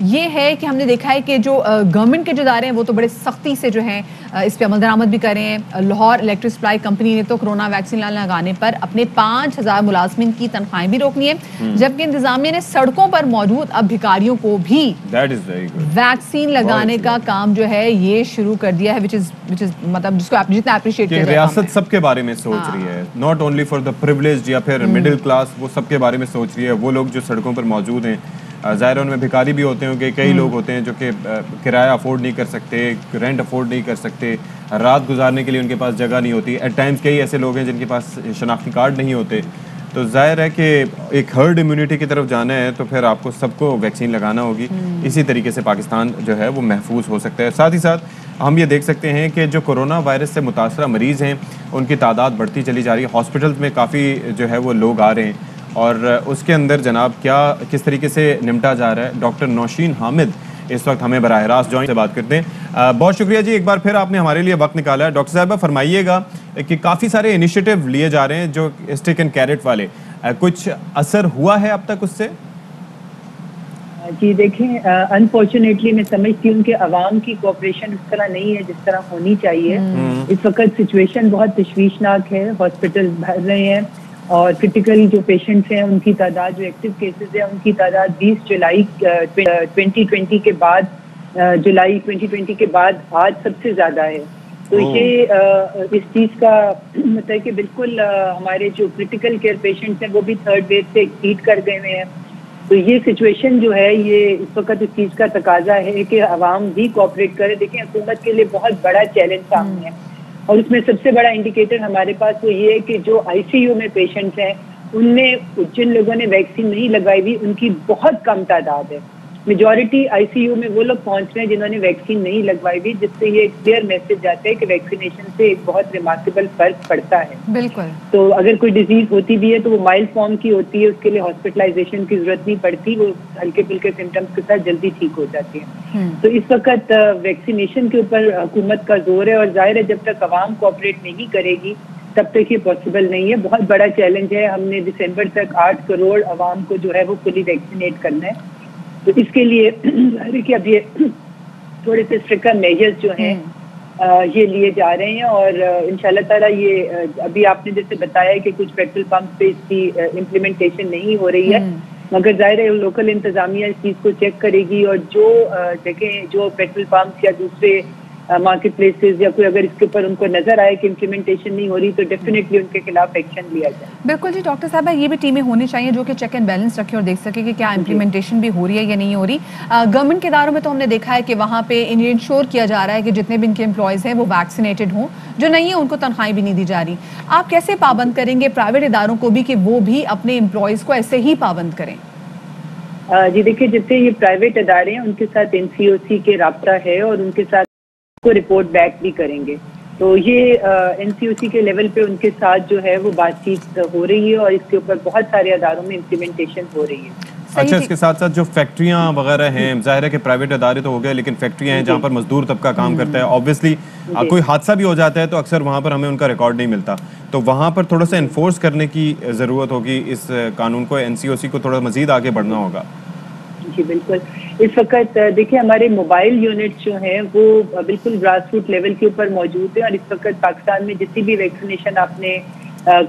یہ ہے کہ ہم نے دیکھا ہے کہ جو گورنمنٹ کے جو ادارے ہیں وہ تو بڑے سختی سے جو ہیں اس پہ عمل درآمد بھی کر رہے ہیں. لاہور الیکٹرک سپلائی کمپنی نے تو کرونا ویکسین لگانے پر اپنے 5000 ملازمین کی تنخواہیں بھی روکنی ہیں, جبکہ انتظامیہ نے سڑکوں پر موجود اب بھکاریوں کو بھی ویکسین لگانے کا کام جو ہے یہ شروع کر دیا ہے, مطلب جس کو آپ جتنا اپریشیٹ کیا. ریاست سب کے بارے میں سوچ رہی ہے, not only for the privileged یا پھر مڈل کلاس, وہ سب کے بارے میں سوچ رہی ہے. وہ لوگ جو سڑکوں پر موجود ہیں, ظاہر ان میں بھکاری بھی ہوتے ہیں کہ کئی لوگ ہوتے ہیں جو کہ کرایہ افورڈ نہیں کر سکتے, رینٹ افورڈ نہیں کر سکتے, رات گزارنے کے لیے ان کے پاس جگہ نہیں ہوتی. ایٹ ٹائمز کئی ایسے لوگ ہیں جن کے پاس شناختی کارڈ نہیں ہوتے. تو ظاہر ہے کہ ایک ہرڈ امیونٹی کی طرف جانا ہے تو پھر آپ کو سب کو ویکسین لگانا ہوگی. اسی طریقے سے پاکستان جو ہے وہ محفوظ ہو سکتا ہے. ساتھ ہی ساتھ ہم یہ دیکھ سکتے ہیں کہ جو کرونا وائرس سے متاثرہ مریض ہیں ان کی تعداد بڑھتی چلی جا رہی ہے. ہاسپٹلز میں کافی جو ہے وہ لوگ آ رہے ہیں اور اس کے اندر جناب کس طریقے سے نمٹا جا رہا ہے. ڈاکٹر نوشین حامد اس وقت ہمیں براہ راست جوائن سے بات کرتے ہیں. بہت شکریہ جی, ایک بار پھر آپ نے ہمارے لیے وقت نکالا ہے. ڈاکٹر صاحبہ فرمائیے گا کہ کافی سارے انیشیٹو لیے جا رہے ہیں جو اسٹک اینڈ کیرٹ والے, کچھ اثر ہوا ہے اب تک اس سے؟ جی دیکھیں, انفارچونیٹلی میں سمجھتی ہوں کہ عوام کی کوآپریشن اس طرح نہیں ہے جس طرح ہونی چاہیے. اس وقت سچویشن بہت تشویشناک ہے, ہاسپٹل بھر رہے ہیں اور کرٹیکل جو پیشنٹس ہیں ان کی تعداد, جو ایکٹیو کیسز ہیں ان کی تعداد 20 جولائی 2020 کے بعد, جولائی 2020 کے بعد آج سب سے زیادہ ہے. تو یہ اس چیز کا مطلب ہے کہ بالکل ہمارے جو کرٹیکل کیئر پیشنٹس ہیں وہ بھی تھرڈ ویو سے ایکسیڈ کر گئے ہوئے ہیں. تو یہ سچویشن جو ہے یہ اس وقت اس چیز کا تقاضا ہے کہ عوام بھی کوآپریٹ کرے. دیکھیں حکومت کے لیے بہت بڑا چیلنج سامنے ہے اور اس میں سب سے بڑا انڈیکیٹر ہمارے پاس وہ یہ ہے کہ جو آئی سی یو میں پیشنٹس ہیں ان میں جن لوگوں نے ویکسین نہیں لگوائی ہوئی ان کی بہت کم تعداد ہے. میجورٹی آئی سی یو میں وہ لوگ پہنچ رہے ہیں جنہوں نے ویکسین نہیں لگوائی ہوئی, جس سے یہ ایک کلیئر میسج آتا ہے کہ ویکسینیشن سے ایک بہت ریمارکیبل فرق پڑتا ہے. بالکل. تو اگر کوئی ڈیزیز ہوتی بھی ہے تو وہ مائلڈ فارم کی ہوتی ہے, اس کے لیے ہاسپٹلائزیشن کی ضرورت نہیں پڑتی, وہ ہلکے پھلکے سمٹمس کے ساتھ جلدی ٹھیک ہو جاتی ہیں. تو اس وقت ویکسینیشن کے اوپر حکومت کا زور ہے اور ظاہر ہے جب تک عوام کوآپریٹ نہیں کرے گی تب تک یہ پاسبل نہیں ہے. بہت بڑا چیلنج ہے. ہم نے دسمبر تک 8 کروڑ عوام کو جو ہے وہ فلی ویکسینیٹ کرنا ہے. تو اس کے لیے کہ اب یہ تھوڑے سے اسٹرکٹر میجرز جو ہیں یہ لیے جا رہے ہیں اور انشاءاللہ تعالیٰ یہ ابھی آپ نے جیسے بتایا کہ کچھ پیٹرول پمپ پہ اس کی امپلیمنٹیشن نہیں ہو رہی ہے, مگر ظاہر ہے لوکل انتظامیہ اس چیز کو چیک کرے گی اور جو جگہیں جو پیٹرول پمپس یا دوسرے مارکیٹ پلیسز یا کوئی اگر اس کے اوپر ان کو نظر آئے کہ امپلیمنٹیشن نہیں ہو رہی تو ڈیفینیٹلی ان کے خلاف ایکشن لیا جائے. بالکل جی. ڈاکٹر صاحبہ یہ بھی ٹیمیں ہونی چاہیے جو کہ چیک اینڈ بیلنس رکھے اور دیکھ سکے کہ کیا امپلیمنٹیشن بھی ہو رہی ہے یا نہیں ہو رہی. گورنمنٹ کے اداروں میں تو ہم نے دیکھا ہے کہ وہاں پہ انشور کیا جا رہا ہے کہ جتنے بھی ان کے امپلائیز ہیں وہ ویکسینیٹڈ ہوں, جو نہیں ہیں ان کو تنخواہیں بھی نہیں دی جا رہی. آپ کیسے پابند کریں گے پرائیویٹ اداروں کو بھی کہ وہ بھی اپنے امپلائیز کو ایسے ہی پابند کریں؟ جی دیکھیے, جتنے یہ پرائیویٹ ادارے ہیں ان کے ساتھ NCOC کے رابطہ ہے اور ان کے ساتھ کو رپورٹ بیک بھی کریں گے. تو یہ NCOC کے لیول پہ ان کے ساتھ جو ہے وہ بات چیت ہو رہی ہے اور اس کے اوپر بہت سارے اداروں میں امپلیمنٹیشن ہو رہی ہے. اچھا, اس کے ساتھ ساتھ جو فیکٹریاں وغیرہ ہیں, ظاہر ہے کہ پرائیویٹ ادارے تو ہو گئے لیکن فیکٹریاں ہیں جہاں پر مزدور طبقہ کام کرتا ہے, آبویسلی کوئی حادثہ بھی ہو جاتا ہے تو اکثر وہاں پر ہمیں ان کا ریکارڈ نہیں ملتا. تو وہاں پر تھوڑا سا انفورس کرنے کی ضرورت ہوگی اس قانون کو, NCOC کو تھوڑا مزید آگے بڑھنا ہوگا. جی بالکل. اس وقت دیکھیں ہمارے موبائل یونٹس جو ہیں وہ بالکل گراس روٹ لیول کے اوپر موجود ہیں اور اس وقت پاکستان میں جتنی بھی ویکسینیشن آپ نے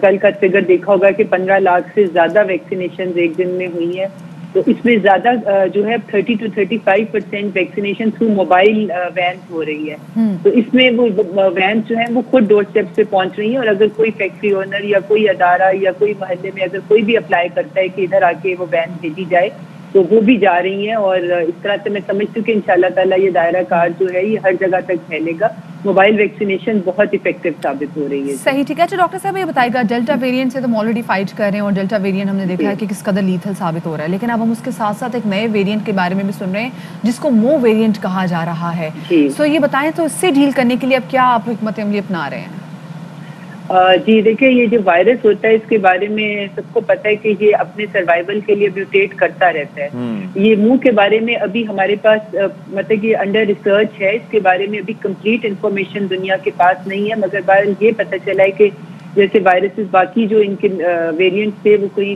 کل کا فگر دیکھا ہوگا کہ 15 لاکھ سے زیادہ ویکسینیشن ایک دن میں ہوئی ہیں. تو اس میں زیادہ جو ہے 30 to 35% vaccination through mobile vans ہو رہی ہے. تو اس میں وہ وینس جو ہیں وہ خود ڈور اسٹیپ سے پہنچ رہی ہیں اور اگر کوئی فیکٹری اونر یا کوئی ادارہ یا کوئی محلے میں اگر کوئی بھی اپلائی کرتا ہے کہ ادھر آ کے وہ وین بھیجی جائے تو وہ بھی جا رہی ہیں اور اس طرح سے میں سمجھتی ہوں کہ انشاءاللہ تعالیٰ یہ دائرہ کار جو ہے یہ ہر جگہ تک پھیلے گا. موبائل ویکسینیشن بہت افیکٹو ثابت ہو رہی ہے. صحیح, ٹھیک ہے. اچھا ڈاکٹر صاحب یہ بتائے گا, ڈیلٹا ویریئنٹ سے تو ہم آلریڈی فائٹ کر رہے ہیں اور ڈیلٹا ویریئنٹ ہم نے دیکھا ہے کہ کس قدر لیتھل ثابت ہو رہا ہے, لیکن اب ہم اس کے ساتھ ساتھ ایک نئے ویریئنٹ کے بارے میں بھی سن رہے ہیں جس کو مو ویریئنٹ کہا جا رہا ہے. سو یہ بتائیں تو اس سے ڈیل کرنے کے لیے اب کیا آپ حکمت عملی اپنا رہے ہیں؟ جی دیکھیں, یہ جو وائرس ہوتا ہے اس کے بارے میں سب کو پتہ ہے کہ یہ اپنے سروائیول کے لیے میوٹیٹ کرتا رہتا ہے. یہ منہ کے بارے میں ابھی ہمارے پاس مطلب کہ انڈر ریسرچ ہے, اس کے بارے میں ابھی کمپلیٹ انفارمیشن دنیا کے پاس نہیں ہے, مگر بہرحال یہ پتہ چلا ہے کہ جیسے وائرسز باقی جو ان کے ویریئنٹس تھے وہ کوئی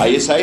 ISI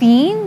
3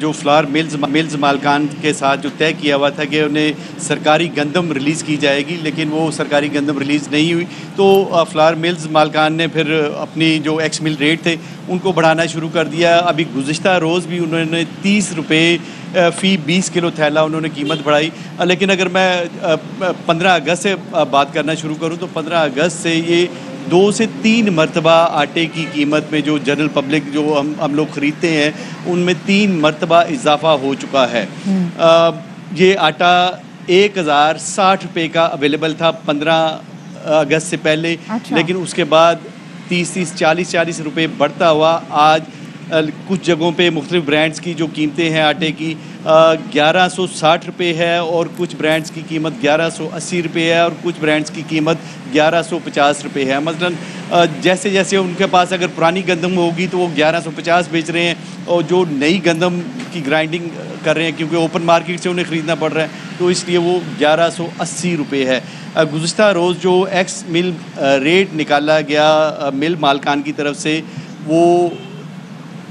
جو فلاور ملز مالکان کے ساتھ جو طے کیا ہوا تھا کہ انہیں سرکاری گندم ریلیز کی جائے گی، لیکن وہ سرکاری گندم ریلیز نہیں ہوئی، تو فلاور ملز مالکان نے پھر اپنی جو ایکس مل ریٹ تھے ان کو بڑھانا شروع کر دیا. ابھی گزشتہ روز بھی انہوں نے 30 روپے فی 20 کلو تھیلا انہوں نے قیمت بڑھائی. لیکن اگر میں 15 اگست سے بات کرنا شروع کروں تو 15 اگست سے یہ 2 سے 3 مرتبہ آٹے کی قیمت میں جو جنرل پبلک جو ہم لوگ خریدتے ہیں ان میں 3 مرتبہ اضافہ ہو چکا ہے. یہ آٹا 1060 روپے کا اویلیبل تھا 15 اگست سے پہلے، لیکن اس کے بعد 30 40 روپے بڑھتا ہوا آج کچھ جگہوں پہ مختلف برانڈز کی جو قیمتیں ہیں آٹے کی 1160 روپے ہے، اور کچھ برانڈز کی قیمت 1180 روپے ہے، اور کچھ برانڈز کی قیمت 1150 روپے ہے. مثلاً جیسے جیسے ان کے پاس اگر پرانی گندم ہوگی تو وہ 1150 بیچ رہے ہیں، اور جو نئی گندم کی گرائنڈنگ کر رہے ہیں کیونکہ اوپن مارکیٹ سے انہیں خریدنا پڑ رہا ہے تو اس لیے وہ 1180 روپے ہے. گزشتہ روز جو ایکس مل ریٹ نکالا گیا مل مالکان کی طرف سے وہ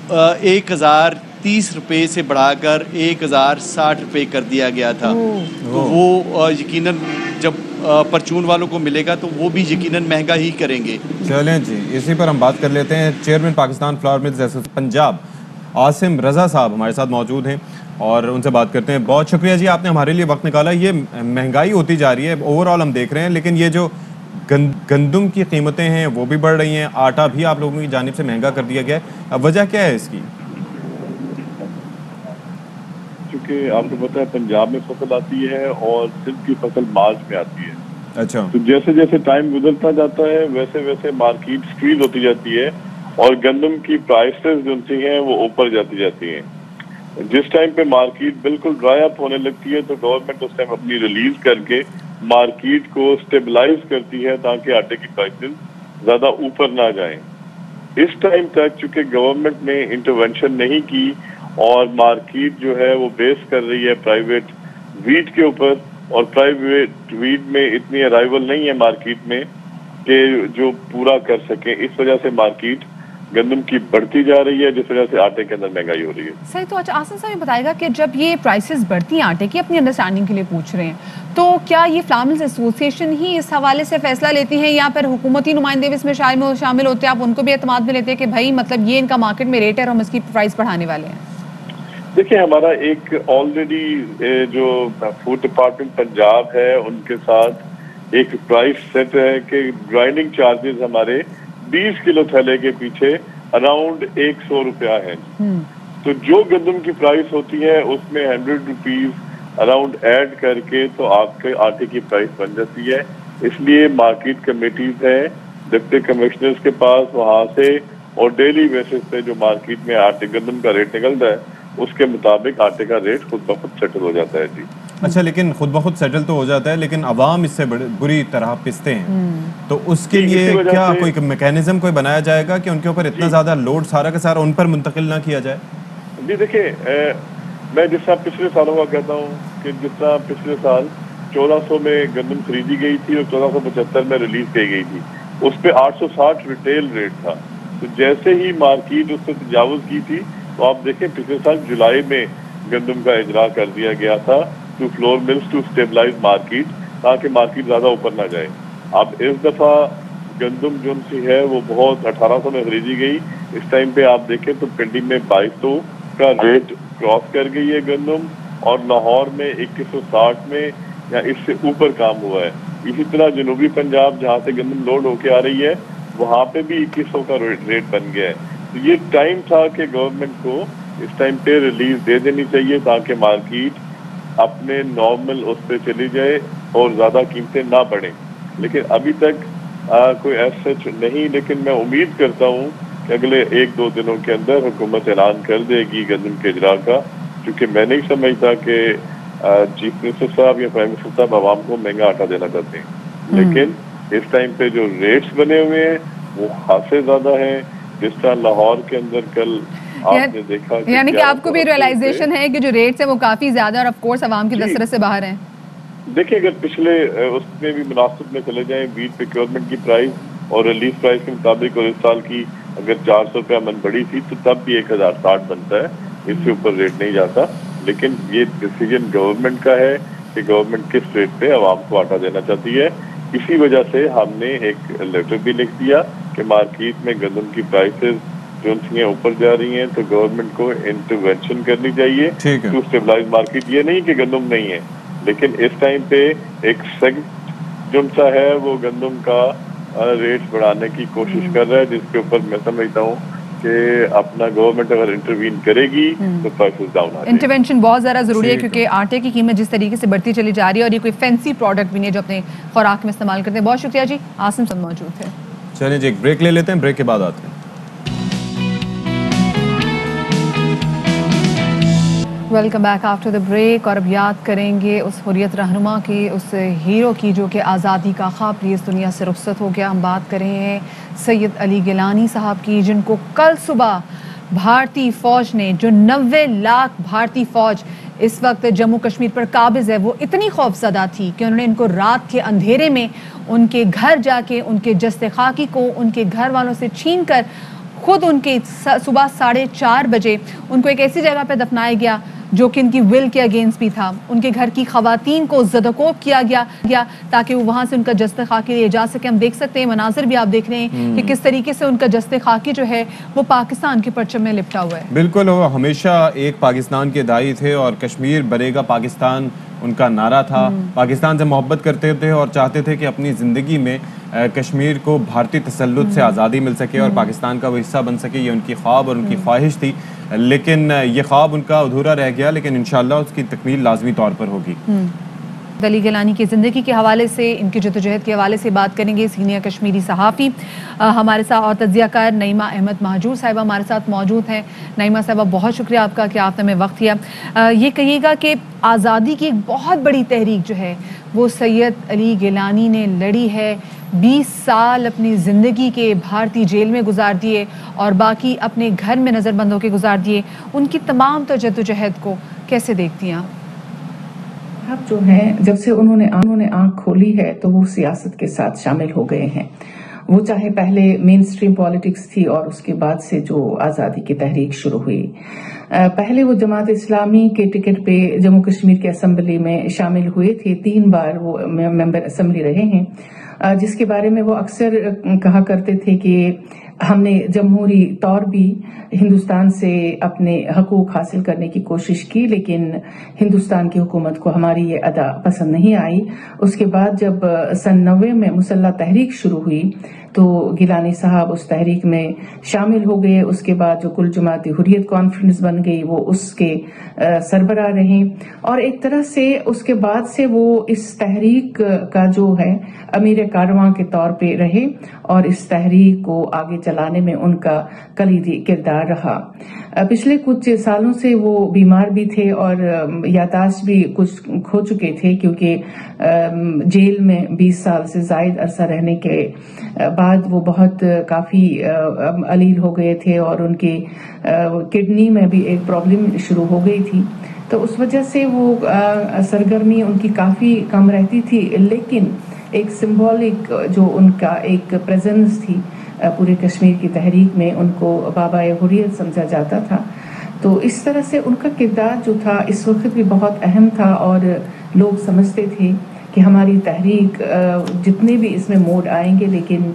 1030 روپے سے بڑھا کر 1060 روپے کر دیا گیا تھا. تو وہ یقیناً جب پرچون والوں کو ملے گا تو وہ بھی یقیناً مہنگا ہی کریں گے. چلیں جی، اسی پر ہم بات کر لیتے ہیں. چیئرمین پاکستان فلاور ملز ایسوسی پنجاب عاصم رضا صاحب ہمارے ساتھ موجود ہیں اور ان سے بات کرتے ہیں. بہت شکریہ جی، آپ نے ہمارے لیے وقت نکالا. یہ مہنگائی ہوتی جا رہی ہے اوور آل ہم دیکھ رہے ہیں، لیکن یہ جو گندم کی قیمتیں ہیں وہ بھی بڑھ رہی ہیں، آٹا بھی آپ لوگوں کی جانب سے مہنگا کر دیا گیا ہے. اب وجہ کیا ہے اس کی؟ چونکہ آپ کو پتہ ہے پنجاب میں فصل آتی ہے اور سندھ کی فصل مارچ میں آتی ہے. اچھا، تو جیسے جیسے ٹائم گزرتا جاتا ہے ویسے ویسے مارکیٹ سکویز ہوتی جاتی ہے اور گندم کی پرائسز جو ہیں وہ اوپر جاتی ہیں. جس ٹائم پہ مارکیٹ بالکل ڈرائی اپ ہونے لگتی ہے تو گورنمنٹ اس ٹائم اپنی ریلیز کر کے مارکیٹ کو سٹیبلائز کرتی ہے تاکہ آٹے کی پرائسز زیادہ اوپر نہ جائیں. اس ٹائم تک چونکہ گورنمنٹ نے انٹرونشن نہیں کی اور مارکیٹ جو ہے وہ بیس کر رہی ہے پرائیویٹ ویٹ کے اوپر، اور پرائیویٹ ویٹ میں اتنی ارائیول نہیں ہے مارکیٹ میں کہ جو پورا کر سکیں، اس وجہ سے مارکیٹ گندم کی بڑھتی جا رہی ہے جس وجہ سے آٹے کے اندر مہنگائی ہو رہی ہے. صحیح. تو اچھا آسن صاحب یہ بتائے گا کہ جب یہ پرائسز بڑھتی ہیں آٹے کی، اپنی انڈرسٹینڈنگ کے لیے پوچھ رہے ہیں، تو کیا یہ فلاور ملز ایسوسی ہی اس حوالے سے فیصلہ لیتی ہیں یا پھر حکومتی نمائندے بھی اس میں شامل ہوتے ہیں؟ آپ ان کو بھی اعتماد میں لیتے ہیں کہ بھائی مطلب یہ ان کا مارکیٹ میں ریٹ ہے اور ہم اس کی پرائس بڑھانے والے ہیں؟ دیکھیں ہمارا ایک آلریڈی جو فوڈ ڈپارٹمنٹ پنجاب ہے ان کے ساتھ ایک پرائس سیٹ ہے کہ گرائنڈنگ چارجز ہمارے 20 کلو تھیلے کے پیچھے اراؤنڈ 100 روپیہ ہے. تو جو گندم کی پرائس ہوتی ہے اس میں 100 روپیز اراؤنڈ ایڈ کر کے تو آپ کے آٹے کی پرائس بن جاتی ہے. اس لیے مارکیٹ کمیٹیز ہیں ڈپٹی کمشنرز کے پاس، وہاں سے اور ڈیلی بیسس پہ جو مارکیٹ میں آٹے گندم کا ریٹ نکلتا ہے اس کے مطابق آٹے کا ریٹ خود بخود سیٹل ہو جاتا ہے. جی اچھا، لیکن خود بخود سیٹل تو ہو جاتا ہے لیکن عوام اس سے بری طرح پستے ہیں، تو اس کے لیے کیا کوئی میکینزم کوئی بنایا جائے گا کہ ان کے اوپر اتنا زیادہ لوڈ سارا کا سارا ان پر منتقل نہ کیا جائے؟ جی دیکھیں میں جس طرح پچھلے سالوں کا کہتا ہوں کہ جس طرح پچھلے سال 1400 میں گندم خریدی گئی تھی اور 1475 میں ریلیز کی گئی تھی، اس پہ 860 ریٹیل ریٹ تھا. تو جیسے ہی مارکیٹ اس سے تجاوز کی تھی تو آپ دیکھیں پچھلے سال جولائی میں گندم کا اجرا کر دیا گیا تھا to flour mills to stabilize market تاکہ مارکیٹ زیادہ اوپر نہ جائے. اب اس دفعہ گندم جو سی ہے وہ بہت 1800 میں خریدی گئی، اس ٹائم پہ آپ دیکھیں تو پنڈی میں 2200 کا ریٹ کراس کر گئی ہے گندم، اور لاہور میں 2160 میں یا اس سے اوپر کام ہوا ہے. اسی طرح جنوبی پنجاب جہاں سے گندم لوڈ ہو کے آ رہی ہے وہاں پہ بھی 2100 کا ریٹ بن گیا ہے. تو یہ ٹائم تھا کہ گورنمنٹ کو اس ٹائم پہ ریلیز دے دینی چاہیے تاکہ مارکیٹ اپنے نارمل اس پہ چلی جائے اور زیادہ قیمتیں نہ بڑھیں. لیکن ابھی تک کوئی ایسا نہیں، لیکن میں امید کرتا ہوں کہ اگلے 1-2 دنوں کے اندر حکومت اعلان کر دے گی گندم کے اجرا کا، کیونکہ میں نہیں سمجھتا کہ چیف منسٹر صاحب یا پرائم منسٹر صاحب عوام کو مہنگا آٹا دینا چاہتے ہیں. لیکن اس ٹائم پہ جو ریٹس بنے ہوئے ہیں وہ خاصے زیادہ ہیں. جس طرح لاہور کے اندر کل آپ نے دیکھا یعنی کہ آپ کو بھی ریئلائزیشن ہے کہ جو ریٹس ہیں وہ کافی زیادہ اور آف کورس عوام کی دسترس سے باہر ہیں. دیکھیں اگر پچھلے اس میں بھی مناسب میں چلے جائیں ویٹ پریکیورمنٹ کی پرائز اور ریلیز پرائز کے مطابق، اور اس سال کی اگر 400 روپیہ من بڑی تھی تو تب بھی 1060 بنتا ہے. اس کے اوپر ریٹ نہیں جاتا. لیکن یہ ڈیسیجن گورنمنٹ کا ہے کہ گورنمنٹ کس ریٹ پہ عوام کو آٹا دینا چاہتی ہے. اسی وجہ سے ہم نے ایک لیٹر بھی لکھ دیا کہ مارکیٹ میں گندم کی پرائسز جو ان سے اوپر جا رہی ہیں تو گورنمنٹ کو انٹرونشن کرنی چاہیے ٹو اسٹیبلائز مارکیٹ. یہ نہیں کہ گندم نہیں ہے, لیکن اس ٹائم پہ ایک سیگمنٹ سا ہے وہ گندم کا ریٹ بڑھانے کی کوشش کر رہا ہے, جس کے اوپر میں سمجھتا ہوں کہ اپنا گورنمنٹ اگر انٹروین کرے گی تو پرائسز ڈاؤن آ جائیں گے. انٹرونشن بہت زیادہ ضروری ہے کیونکہ آٹے کی قیمت جس طریقے سے بڑھتی چلی جا رہی ہے اور یہ کوئی فینسی پروڈکٹ بھی نہیں ہے جو اپنے خوراک میں استعمال کرتے ہیں. بہت شکریہ جی, عاصم صاحب موجود تھے. چلیں جی ایک بریک لے لیتے ہیں, بریک کے بعد آتے ہیں. Welcome back after the break. اور اب یاد کریں گے اس حریت رہنما کی, اس ہیرو کی جو کہ آزادی کا خواب لیے اس دنیا سے رخصت ہو گیا. ہم بات کر رہے ہیں سید علی گیلانی صاحب کی, جن کو کل صبح بھارتی فوج نے, جو 90 لاکھ بھارتی فوج اس وقت جموں کشمیر پر قابض ہے, وہ اتنی خوفزدہ تھی کہ انہوں نے ان کو رات کے اندھیرے میں ان کے گھر جا کے ان کے جسد خاکی کو ان کے گھر والوں سے چھین کر خود ان کے صبح 4:30 بجے ان کو ایک ایسی جگہ پہ دفنایا گیا جو کہ ان کی ول کے اگینسٹ بھی تھا. ان کے گھر کی خواتین کو زدوکوب کیا گیا تاکہ وہ وہاں سے ان کا جسد خاکی لے جا سکے. ہم دیکھ سکتے ہیں مناظر بھی آپ دیکھ رہے ہیں کہ کس طریقے سے ان کا جسد خاکی جو ہے وہ پاکستان کے پرچم میں لپٹا ہوا ہے. بالکل, وہ ہمیشہ ایک پاکستان کے داعی تھے اور کشمیر بنے گا پاکستان ان کا نعرہ تھا. پاکستان سے محبت کرتے تھے اور چاہتے تھے کہ اپنی زندگی میں کشمیر کو بھارتی تسلط سے آزادی مل سکے اور پاکستان کا وہ حصہ بن سکے. یہ ان کی خواب اور ان کی خواہش تھی, لیکن یہ خواب ان کا ادھورا رہ گیا, لیکن انشاءاللہ اس کی تکمیل لازمی طور پر ہوگی. علی گیلانی کی زندگی کے حوالے سے, ان کی جدوجہد کے حوالے سے بات کریں گے. سینئر کشمیری صحافی ہمارے ساتھ اور تجزیہ کار نعیمہ احمد مہجور صاحبہ ہمارے ساتھ موجود ہیں. نعیمہ صاحبہ بہت شکریہ آپ کا کہ آپ نے ہمیں وقت دیا. یہ کہیے گا کہ آزادی کی ایک بہت بڑی تحریک جو ہے وہ سید علی گیلانی نے لڑی ہے. 20 سال اپنی زندگی کے بھارتی جیل میں گزار دیے اور باقی اپنے گھر میں نظر بند ہو کے گزار دیے. ان کی تمام تو جدوجہد کو کیسے دیکھتی ہیں آپ؟ اب جو ہیں جب سے انہوں نے آنکھ کھولی ہے تو وہ سیاست کے ساتھ شامل ہو گئے ہیں. وہ چاہے پہلے مین سٹریم پالیٹکس تھی اور اس کے بعد سے جو آزادی کی تحریک شروع ہوئی, پہلے وہ جماعت اسلامی کے ٹکٹ پہ جموں کشمیر کے اسمبلی میں شامل ہوئے تھے. 3 بار وہ ممبر اسمبلی رہے ہیں, جس کے بارے میں وہ اکثر کہا کرتے تھے کہ ہم نے جمہوری طور بھی ہندوستان سے اپنے حقوق حاصل کرنے کی کوشش کی, لیکن ہندوستان کی حکومت کو ہماری یہ ادا پسند نہیں آئی. اس کے بعد جب سن 90 میں مسلح تحریک شروع ہوئی تو گیلانی صاحب اس تحریک میں شامل ہو گئے. اس کے بعد جو کل جماعتی حریت کانفرنس بن گئی وہ اس کے سربراہ رہے, اور ایک طرح سے اس کے بعد سے وہ اس تحریک کا جو ہے امیر کارواں کے طور پہ رہے اور اس تحریک کو آگے چلانے میں ان کا کلیدی کردار رہا. پچھلے کچھ سالوں سے وہ بیمار بھی تھے اور یادداشت بھی کچھ کھو چکے تھے, کیونکہ جیل میں 20 سال سے زائد عرصہ رہنے کے بعد وہ بہت کافی علیل ہو گئے تھے اور ان کی کڈنی میں بھی ایک پرابلم شروع ہو گئی تھی. تو اس وجہ سے وہ سرگرمی ان کی کافی کم رہتی تھی, لیکن ایک سمبولک جو ان کا ایک پریزنس تھی پورے کشمیر کی تحریک میں, ان کو بابا حریت سمجھا جاتا تھا. تو اس طرح سے ان کا کردار جو تھا اس وقت بھی بہت اہم تھا اور لوگ سمجھتے تھے کہ ہماری تحریک جتنے بھی اس میں موڑ آئیں گے, لیکن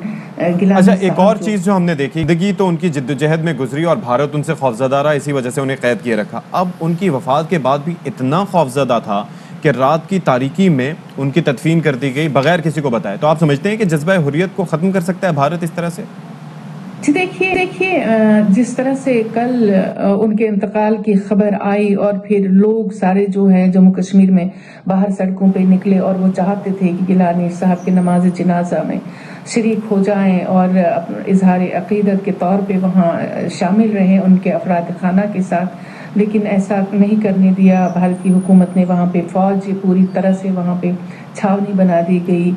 اچھا ایک اور چیز جو ہم نے دیکھی, زندگی تو ان کی جدوجہد میں گزری اور بھارت ان سے خوفزدہ رہا, اسی وجہ سے انہیں قید کیے رکھا. اب ان کی وفات کے بعد بھی اتنا خوفزدہ تھا کہ رات کی تاریکی میں ان کی تدفین کر دی گئی بغیر کسی کو بتائے. تو آپ سمجھتے ہیں کہ جذبہ حریت کو ختم کر سکتا ہے بھارت اس طرح سے؟ جی دیکھیے جس طرح سے کل ان کے انتقال کی خبر آئی اور پھر لوگ سارے جو ہیں جموں کشمیر میں باہر سڑکوں پہ نکلے اور وہ چاہتے تھے کہ گیلانی صاحب کے نماز جنازہ میں شریک ہو جائیں اور اظہار عقیدت کے طور پہ وہاں شامل رہیں ان کے افراد خانہ کے ساتھ, لیکن ایسا نہیں کرنے دیا بھارت کی حکومت نے. وہاں پہ فوج پوری طرح سے وہاں پہ چھاونی بنا دی گئی,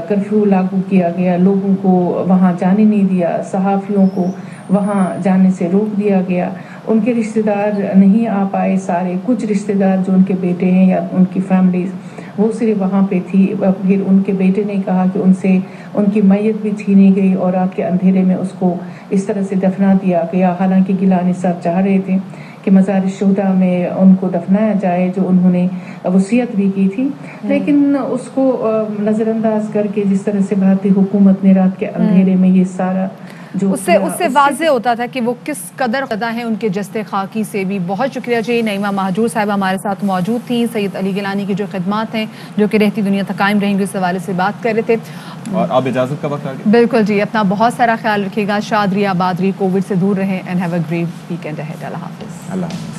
کرفیو لاگو کیا گیا, لوگوں کو وہاں جانے نہیں دیا, صحافیوں کو وہاں جانے سے روک دیا گیا. ان کے رشتہ دار نہیں آ پائے سارے, کچھ رشتہ دار جو ان کے بیٹے ہیں یا ان کی فیملیز وہ صرف وہاں پہ تھی. پھر ان کے بیٹے نے کہا کہ ان سے ان کی میت بھی چھینی گئی اور رات کے اندھیرے میں اس کو اس طرح سے دفنا دیا گیا, حالانکہ گیلانی صاحب چاہ رہے تھے کہ مزار الشہداء میں ان کو دفنایا جائے جو انہوں نے وصیت بھی کی تھی، لیکن اس کو نظر انداز کر کے جس طرح سے بھارتی حکومت نے رات کے اندھیرے میں یہ سارا اس سے واضح ہوتا تھا کہ وہ کس قدر قدا ہیں ان کے جستے خاکی سے بھی. بہت شکریہ جی. نعیمہ مہجور صاحبہ ہمارے ساتھ موجود تھیں. سید علی گیلانی کی جو خدمات ہیں جو کہ رہتی دنیا تک قائم رہیں گی اس حوالے سے بات کر رہے تھے. اور آپ اجازت کا وقت آ گیا. بالکل جی. اپنا بہت سارا خیال رکھیے گا. شاد رہی آباد رہی, کووڈ سے دور رہیں, and have a great weekend ahead. اللہ حافظ. اللہ حافظ.